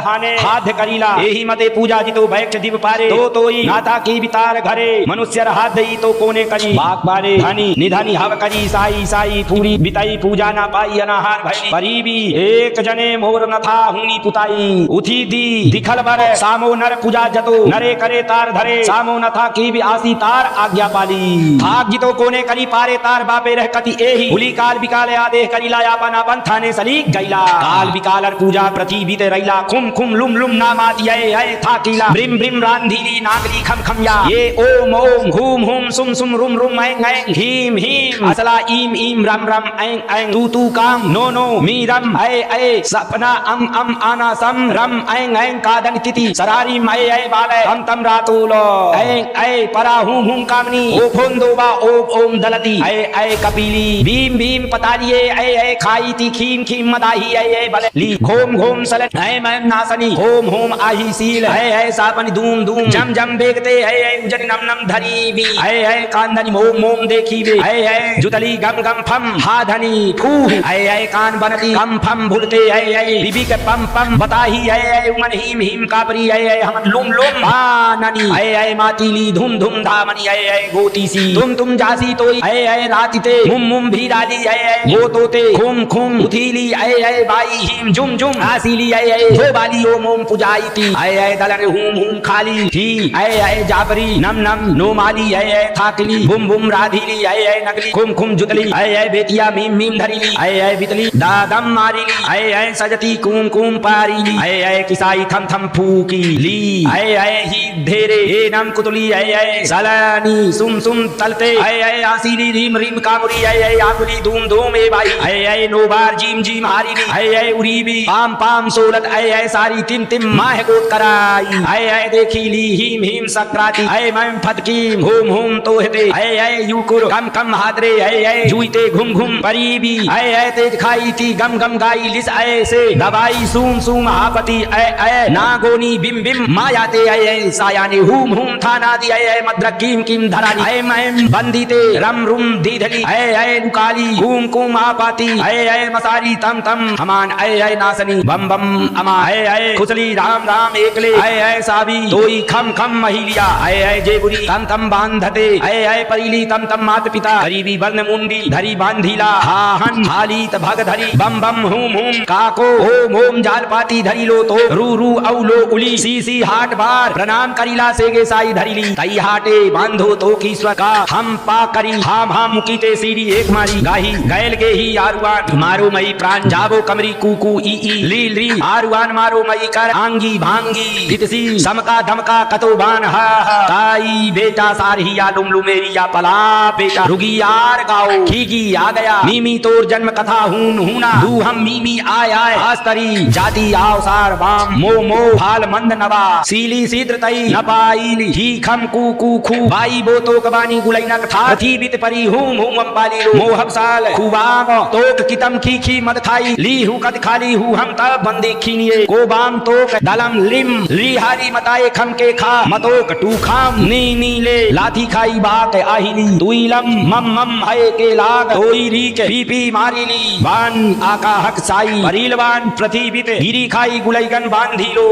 Speaker 1: हाने हाथ करीला एही मते पूजा जितो बैठ दिव पारे तो तोई नाता की बितार घरे मनुष्य हाथ दई तो कोने करी बाग बारे धनी निधनी हव करी साई साई पूरी बिताई पूजा ना पाई अनाहार भई परीबी एक जने मोर न था हुनी पुताई उठी दी दिखल बर सामो नर पूजा जतो नरे करे तार धरे सामो न था की भी आसी तार आज्ञा पाली भाग जितो कोने करी पारे तार बापे रह कति एही भूली काल बिकाले आदेह करीला यापन अपन थाने सलीक गईला काल बिकालर पूजा प्रति बीते रैला खुम खुम लुम लुम नामात ये थाकीला ब्रिम ब्रिम रांधीली नागली खम खम या ये ओम ओम घूम हुम सुम सुम रुम रुम ऐं ऐं हीम हीम असला ईम ईम रम रम ऐं ऐं तू काम नो नो मी रम ऐ ऐ सपना अम आना सम रम ऐं ऐं कादन तिति सरारी मै ऐ बाले तम रातुलो ऐं ऐ परा हुम कामनी ओ फोंदोबा ओम ओम दलती ऐ ऐ कपिली भीम भीम पतालिये ऐ ऐ खाई ती खीम खीम मदाही ऐ ऐ बले ली घोम घोम सलत ऐ मैं नासनी होम होम आही सील ऐ ऐ सापन धूम धूम जम जम बेगते ऐ ऐ उजन नम नम धरी भी ऐ ऐ कांदनी मोम मोम देखी वे ऐ ऐ जुतली गम गम फम हा धनी फू ऐ ऐ कान बनती कम फम भुरते ऐ ऐ बीबी के पम पम बताही ऐ ऐ उमन हीम हीम कापरी ऐ ऐ हम लुम लुम आननी ऐ ऐ मातीली धूम धूम धामनी ऐ ऐ गोती सी तुम जासी तोई ऐ ऐ रातिते मुम मुम भी डाली ऐ ऐ वो तोते खुम खुम उथीली ऐ ऐ बाई हिम जुम जुम आसीली ऐ ऐ धो बाली ओम ओम पुजाई ती ऐ ऐ दलन हुम हुम खाली थी ऐ ऐ जाबरी नम नम नो माली ऐ ऐ थाकली बुम बुम राधीली ऐ ऐ नगली खुम खुम जुतली ऐ ऐ बेतिया मीम मीम धरीली ऐ ऐ बितली दादम मारीली ऐ ऐ सजती कुम कुम पारीली ऐ ऐ किसाई थम थम फूकी ली ऐ ऐ ही धेरे ए नम कुतली ऐ ऐ सलानी सुम सुम तलते ऐ ऐ आसीली रीम रीम कामुरी ऐ ऐ आकुली धूम धूम ए भाई ऐ ऐ नो बार जीम जीम हारीली ऐ ऐ उरीबी पाम पाम सोलत ऐ ऐ सारी तिम तिम माह गोत कराई ऐ ऐ देखी ली हिम हिम सक्राती ऐ मैं फतकी होम होम तोहते ऐ ऐ यूकुर कम कम हादरे ऐ ऐ जुईते घुम घुम परीबी ऐ ऐ तेज खाई थी गम गम गाई लिस ऐ से दवाई सूम सूम हापति ऐ ऐ नागोनी बिम बिम मायाते ऐ ऐ सायाने हुम हुम थाना दी ऐ ऐ मद्र कीम कीम धरानी ऐ मैं बंदीते रम रुम दीधली ऐ ऐ लुकाली कुम कुम आपाती ऐ ऐ मसारी तम तम हमान ऐ ऐ नासनी बम बम अमा ऐ ऐ खुसली राम राम एकले ऐ ऐ साबी तोई खम खम महिलिया ऐ ऐ जेबुरी तम तम बांधते ऐ ऐ परीली तम तम मात पिता गरीबी वर्ण मुंडी धरी बांधीला हाहन हालीत भग धरी बम बम हुम हुम काको ओम ओम जाल पाती धरी लो तो रू रू औ लो उली सी सी हाट बार प्रणाम करीला सेगे साई धरीली तई हाटे बांधो तो कीश्वर का हम पा करी हाम हाम मुकीते सीरी एक मारी गाही गैल के ही आरुआन मारो मई प्राण जाबो कमरी कुकू ई ली ली आरुआन मारो मई कर आंगी भांगी इतसी समका धमका कतो बान हा ताई बेटा सारहिया लुमलु मेरी या पला बेटा रुगी यार गाओ खीगी आ गया मीमी तोर जन्म कथा हून हूना दू हम मीमी आय आय आस्तरी जाति आओ सार बाम मो मो फाल मंद नवा सीली सीद्र तई न पाई ही खम कू कू खू बाई बो तो कबानी गुलई नक था थी बित परी हूम हूम अंबाली लो मोहब साल खुबाम तोक कितम खी खी मद खाई ली हु कद खाली हु हम तब बंदी खीनिए को बाम तोक दलम लिम ली हारी मताए खम के खा मतोक टू खाम नी नीले लाठी खाई बाक आहिली तुईलम मम मम है के लाग होई री के पी पी मारी ली बान आका हक साई परीलवान प्रतिबित गिरी खाई गुलईगन बांधी लो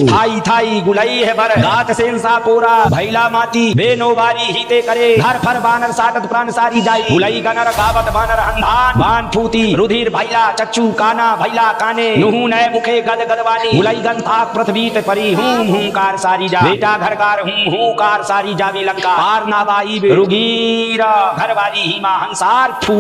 Speaker 1: थाई थाई गुलई है बर गात सेंसा पोरा भैला माती बेनोबारी हिते करे हर फर बानर साटत प्राण सारी जाई गुलई गनर गावत बानर अंधान बान फूती रुधिर भैला चच्चू काना भैला काने नुहु नय मुखे गद गदवानी गुलई गन थाक पृथ्वी ते परी हूं हूंकार सारी जा बेटा घरकार हूं हूंकार सारी जावी लंका पार नाबाई रुगीरा घरवारी हिमा हंसार फू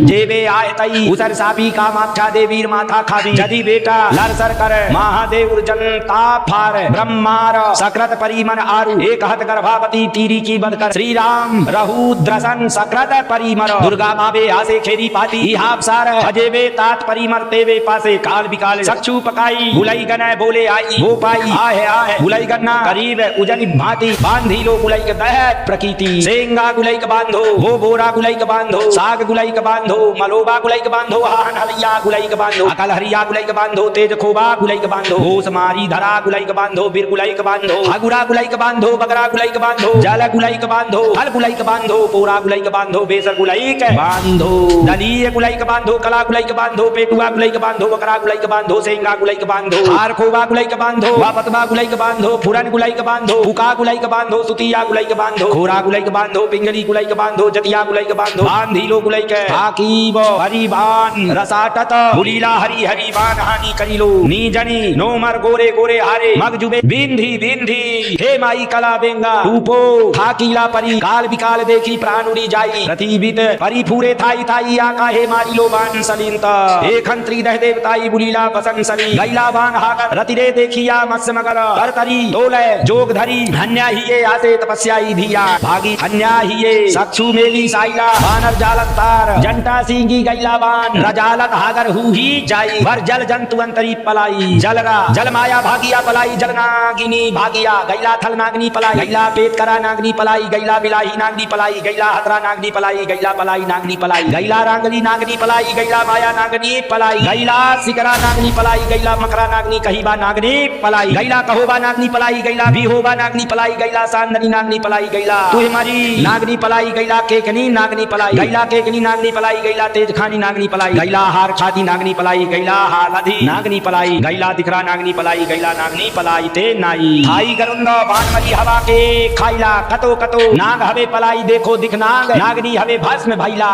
Speaker 1: जेबे आय तई उसर सापी का माथा देवीर माथा खावी जदी बेटा लरसर कर महादेव जनता फार ब्रह्मार सक्रत परिमन आरु एक हत गर्भावती तीरी की बद कर श्री राम रहु द्रसन सक्रत परिमर दुर्गा मावे आसे खेरी पाती हाप सार अजेबे तात परिमर तेवे पासे काल बिकाल चक्षु पकाई गुलई गनय बोले आई वो पाई आहे गुलई गन्ना करीब उजनी भांति बांधी लो गुलई के दह प्रकृति सेंगा गुलई के बांधो वो बोरा गुलई के बांधो साग गुलई के बांधो मलोबा गुलई के बांधो हान हलिया गुलई के बांधो अकल हरिया गुलई के बांधो तेज खोबा गुलई के बांधो होस मारी धरा गुलई के बांधो बीर गुलई के बांधो हगुरा गुलई के बांधो बगरा गुलई के बांधो जल गुलई के बांधो हल गुलई के बांधो पोरा गुलई के बांधो बेसर गुलई के बांधो दलीय गुलई के बांधो कला गुलई के बांधो पेटुआ गुलई के बांधो बकरा गुलई के बांधो सेंगा गुलई के बांधो हार खोबा गुलई के बांधो वापतबा गुलई के बांधो फुरन गुलई के बांधो फुका गुलई के बांधो सुतिया गुलई के बांधो खोरा गुलई के बांधो पिंगली गुलई के बांधो जतिया गुलई के बांधो बांधी लो गुलई के हाकीब हरिबान रसाटत बुलीला हरि हरि बान हानि करी लो नी जनी नोमर गोरे गोरे हारे मगजुबे बिंधी बिंधी हे माई कला बेंगा रूपो हाकीला परी काल बिकाल देखी प्राण उड़ी जाई प्रतिबित परी फूरे थाई थाई आका हे मारी लो बान सलीनता एक हंत्री दह देवताई बुलीला बसन सली गैला बान हाकर रतिरे देखिया मत्स्य मगर करतरी तोले जोग धरी हन्या हिये आसे तपस्याई धिया भागी हन्या हिये सक्षु मेली साइला बानर जालत तार जंटा सिंगी गैला बान रजालत हागर हुही जाई वर जल जंतु अंतरी पलाई जलरा जल माया भागिया पलाई जल नागिनी भागिया गैला थल नागनी पलाई गैला पेट करा नागनी पलाई गैला बिलाही नागनी पलाई गैला हतरा नागनी पलाई गैला पलाई नागनी पलाई गैला रांगली नागनी पलाई गैला माया नागनी पलाई गैला सिकरा नागनी पलाई गैला मकरा नागनी कहीबा नागनी पलाई गैला कहोबा नागनी पलाई गैला बिहोबा नागनी पलाई गैला सांदनी नागनी पलाई गैला तू हमारी नागनी पलाई गैला केकनी नागनी पलाई गैला केकनी नागनी पलाई गैला तेज खानी नागनी पलाई गैला हार खाती नागनी पलाई गैला हालधी नागनी पलाई गैला दिखरा नागनी पलाई गैला नागनी पलाई ते नाई खाई गरुंद बानमरी हवा के खाइला कतो कतो नाग हवे पलाई देखो दिख नाग नागनी हवे भस्म भैला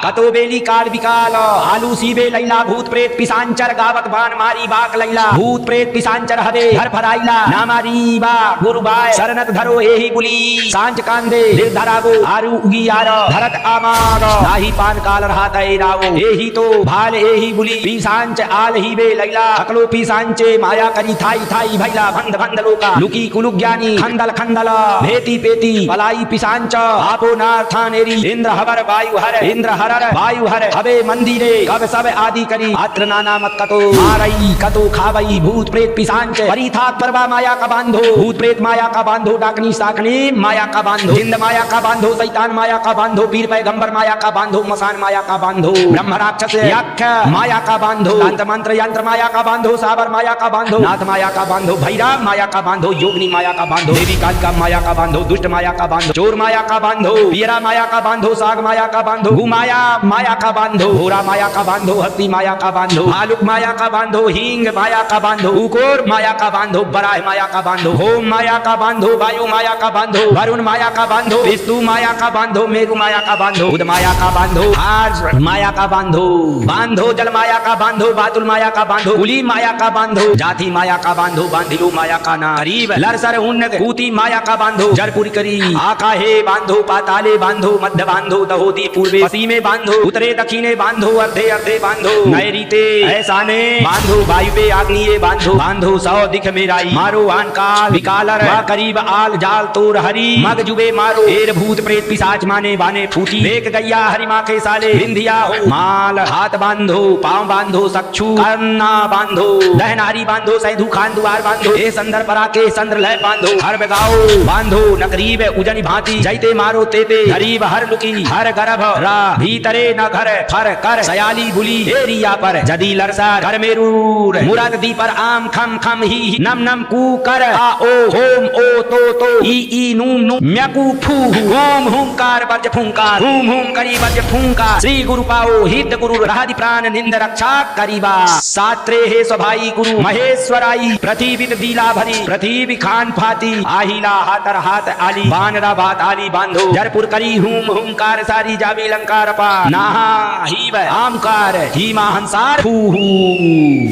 Speaker 1: कतो बेली काल बिकाल आलू सीबे लैला भूत प्रेत पिशांचर गावत बान मारी बाक लैला भूत प्रेत पिशांचर हवे घर फराइला नामारी बा गुरुबाय शरणत धरो एही बुली सांच कांदे दिल धरागो आरु उगी आर भरत आमार नाही पान काल रहा तय रावो एही तो भाल एही बुली पिशांच आल ही बे लैला अकलो पिशांचे माया करी थाई थाई भैला भंद भंद लोका लुकी कुलुक ज्ञानी खंदल खंदल भेती पेती पलाई पिशांच आपो नार्थानेरी इंद्र हवर वायु हर इंद्र हरर वायु हर हवे मंदिरे कब सब आदि करी अत्र नाना मत कतो मारई कतो खावई भूत प्रेत पिशांच परी था परवा माया का बांधो भूत प्रेत माया का बांधो डाकनी साकनी माया का बांधो जिंद माया का बांधो शैतान माया का बांधो पीर पैगंबर माया का बांधो मसान माया का बांधो ब्रह्म राक्षस यक्ष माया का बांधो तंत्र मंत्र यंत्र माया का बांधो साबर माया का बांधो नाथ माया का बांधो भैरव माया का बांधो योगिनी माया का बांधो देवी कालिका माया का बांधो दुष्ट माया का बांधो चोर माया का बांधो पियरा माया का बांधो साग माया का बांधो गुमाया माया का बांधो घोरा माया का बांधो हस्ती माया का बांधो भालुक माया का बांधो हींग माया का बांधो उकोर माया का बांधो बराह माया का बांधो होम माया का बांधो वायु माया का बांधो वरुण माया का बांधो विष्णु माया का का बांधो, मेरु माया का बांधो, बुध माया का बांधो, हार माया का बांधो, बांधो जल माया का बांधो, बातुल माया का बांधो, कुली माया का बांधो, जाति माया का बांधो, बांधिलो माया का ना करीब लरसर उन्न कूती माया का बांधो, जरपुर करी आका हे बांधो, पाताले बांधो, मध्य बांधो, दहोदी पूर्वे पश्चिमे बांधो, उत्तरे दक्षिणे बांधो, अर्धे अर्धे बांधो, नैऋते ऐसाने बांधो, वायुवे आग्नेये बांधो, बांधो सौ दिख मेराई, मारो आनकाल विकालर करीब आल जाल तोर हरी, मग जुबे मारो एर भूत प्रेत पिशाच माने बाने फूटी, देख गैया हरि माँ के साले विंधिया हो, माल हाथ बांधो, पांव बांधो, सक्षु करना बांधो, दहनारी बांधो, सैधु खान द्वार बांधो, ए संदर परा के संद्र लय बांधो, हर बगाओ बांधो, नकरीब उजनी भांति जैते मारो तेते, गरीब हर लुकी हर गर्भ रा भीतरे न घर फर कर सयाली बुली एरिया पर जदी लरसा घर मेरूर मुराद दी पर आम खम खम ही नम नम कू कर आ ओ होम ओ तो ई नूम नूम म्यकू फू होम हुंकार बज फुंकार हुम हुम करी बज फुंकार, श्री गुरु पाओ हित गुरु राधि प्राण निंद रक्षा करीबा, सात्रे हे स्वभाई गुरु महेश्वराई, प्रतिबित दीला भरी पृथ्वी खान फाती, आहिला हातर हाथ आली, बानरा बात आली बांधो, जरपुर करी हुम हुंकार सारी जावी लंकार पा, नाहा ही आमकार ही हंसार फू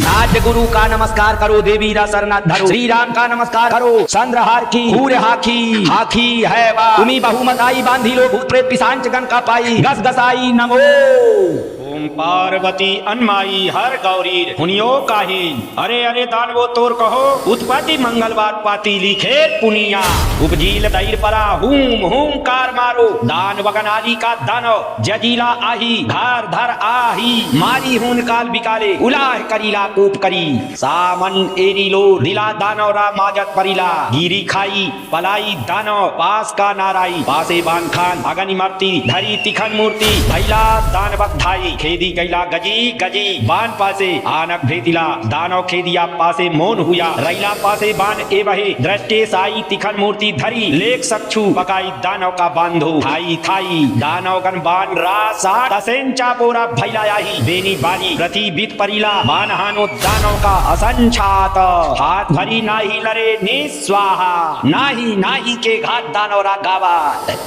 Speaker 1: आज गुरु का नमस्कार करो, देवी रा सरनाथ धरो, श्री राम का नमस्कार करो, चंद्रहार की सूर्य हाखी हाखी है वा, तुम्ही बहुमत आई बांधी लो, भूत प्रेत पिशाच गण का पाई, गस गसाई नमो ओम पार्वती अनमाई हर गौरी हुनियो काही, अरे अरे दानवो तोर कहो, उत्पत्ति मंगलवार पाती लिखे पुनिया, उपजील दैर परा हुम हुम कार मारो, दान वगन आदि का दानव जजीला आही, धार धर आही, मारी हुन काल बिकाले, उलाह करीला कोप करी, सामन एरी लो दिला दानव रा माजत परिला, गिरी खाई पलाई दानव पास का नाराई, पासे बान खान अगनी मर्ती धरी तिखन मूर्ति, भैला दान बधाई, खेदी कैला गजी गजी, बान पासे आनक भेदिला, दानव खेदिया पासे मोन हुआ, रैला पासे बान ए बहे, दृष्टे साई तिखन मूर्ति धरी, लेख सक्षु पकाई दानव का बांधो, थाई थाई दानव गन बान रासा, तसेन चापोरा भैला आही, बेनी बाली प्रति बीत परिला, बान हानो दानव का असंछात, हाथ भरी नाही लरे निस्वाहा, नाही नाही के घात दानव रा गावा,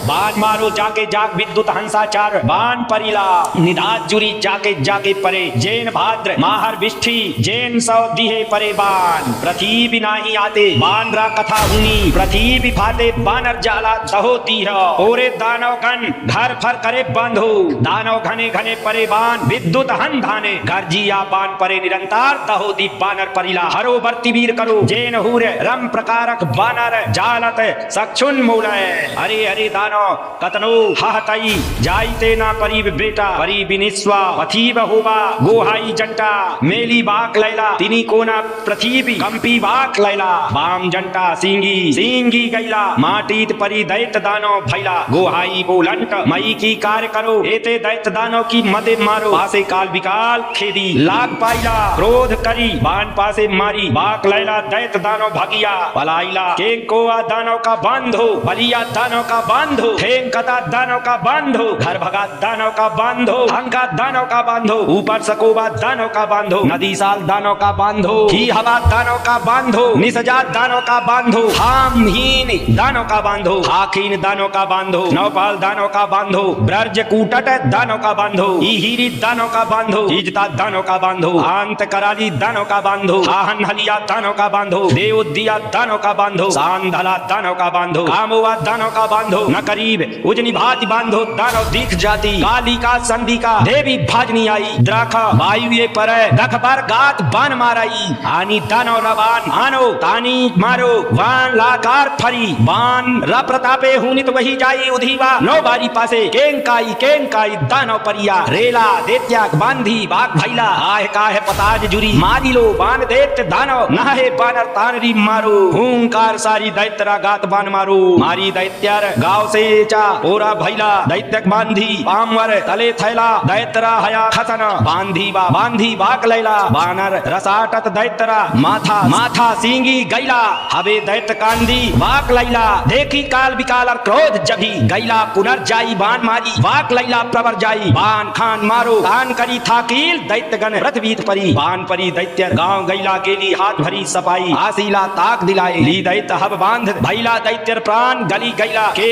Speaker 1: बान मारो जाके जाग विद्युत हंसाचार, बान परिला निदात जुरी जाके जाके परे, जैन भाद्र माहर बिष्ठी जैन सौ दिहे परे बान, पृथ्वी नाही आते बान रा कथा हुनी, पृथ्वी फाते बानर जाला दहो दीह, ओरे दानव गण घर फर करे बांधो, दानव घने घने परे बान, विद्युत हन धाने, गर्जिया बान परे निरंतर दहो दी बानर परिला, हरो बर्ती वीर करो, जैन हुर रम प्रकारक बानर जालत सक्षुन मूलय, हरे हरे दानव कतनो हहतई जाइते ना परीब बेटा, परीब निस्वा पथीब होवा, गोहाई जंटा मेली बाक लैला, तिनी कोना पृथ्वी कंपी बाक लैला, बाम जंटा सिंगी सिंगी गैला, माटीत परी दैत दानव भैला, गोहाई बोलंट मई की कार्य करो, एते दैत दानव की मदे मारो, पासे काल विकाल खेदी लाग पाइला, क्रोध करी बान पासे मारी, बाक लैला दैत दानव भगिया, पलाइला केंग कोआ दानव का बांधो, बलिया दानव का बांधो, ठेंग कता दानव का बांधो, घर भगा दानव का बांधो, हंका दानव का बांधो, ऊपर सकोबा दानव का बांधो, नदी साल दानव का बांधो, ही हवा दानव का बांधो, निसजात दानव का बांधो, हामहीन दानव का बांधो, आखीन दानव का बांधो, नौपाल दानव का बांधो, ब्रज कूटट दानव का बांधो, ईहिरी दानव का बांधो, इजता दानव का बांधो, आंत कराली दानव का बांधो, आहन हलिया दानव का बांधो, देवोदिया दानव का बांधो, सांधला दानव का बांधो, कामोवा दानव का बांधो, न करीब उजनी भाति बांधो, दानव दिख जाती, काली का संधि का देवी भाजनी आई, द्राखा वायु ये पर दख पर गात बान माराई, आनी दानव रवान आनो तानी मारो, वान लाकार फरी, बान र प्रतापे हुनित वही जाई उधीवा, नो बारी पासे केंकाई दानव परिया, रेला देत्याग बांधी बाग भैला, आह काहे पताज जुरी मारी लो, बान देत दानव नहे बानर तानरी मारो, हुंकार सारी दैत्रा गात बान मारो, मारी दैत्यार गांव से चा ओरा भैला, दैत्यक बांधी पामवर तले थैला, दैत दैतरा हया खसन बांधी बाक लैला बानर रसाटत दैतरा माथा माथा सींगी गैला हवे दैत कांदी बाक लैला देखी काल विकाल और क्रोध जभी गैला पुनर्जाई बाण मारी वाक लैला प्रवर जाई बाण खान मारो दान करी थाकील दैत्यगण रथवीत परी बाण परी दैत्य गांव गैला गेली हाथ भरी सपाई आसीला ताक दिलाए ली दैत्य हब बांध भैला दैत्य प्राण गली गैला के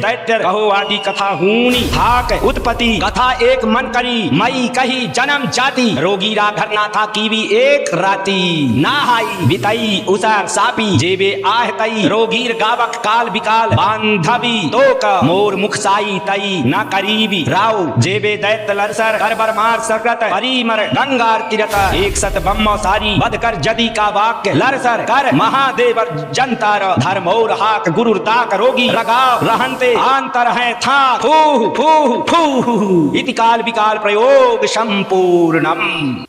Speaker 1: दैत्य कहो आदि कथा हूनी थाक उत्पत्ति कथा एक मन करी मई कही जन्म जाति रोगी रा घर ना था कीवी एक राती नाहाई बिताई उसार सापी जेबे आह तई रोगीर गावक काल विकाल बांधवी तोक मोर मुख साई तई ना करीबी राव जेबे दैत्य लरसर करबर मार सकत परिमर गंगार तीरत एक सत बम्मो सारी बद कर जदी का वाक्य लरसर कर महादेवर जनतार धर्मोर हाक गुरुर ताक रोगी रगाव रहंते आंतर है था फूह फूह फूह इति काल विकाल प्रयोग संपूर्णम।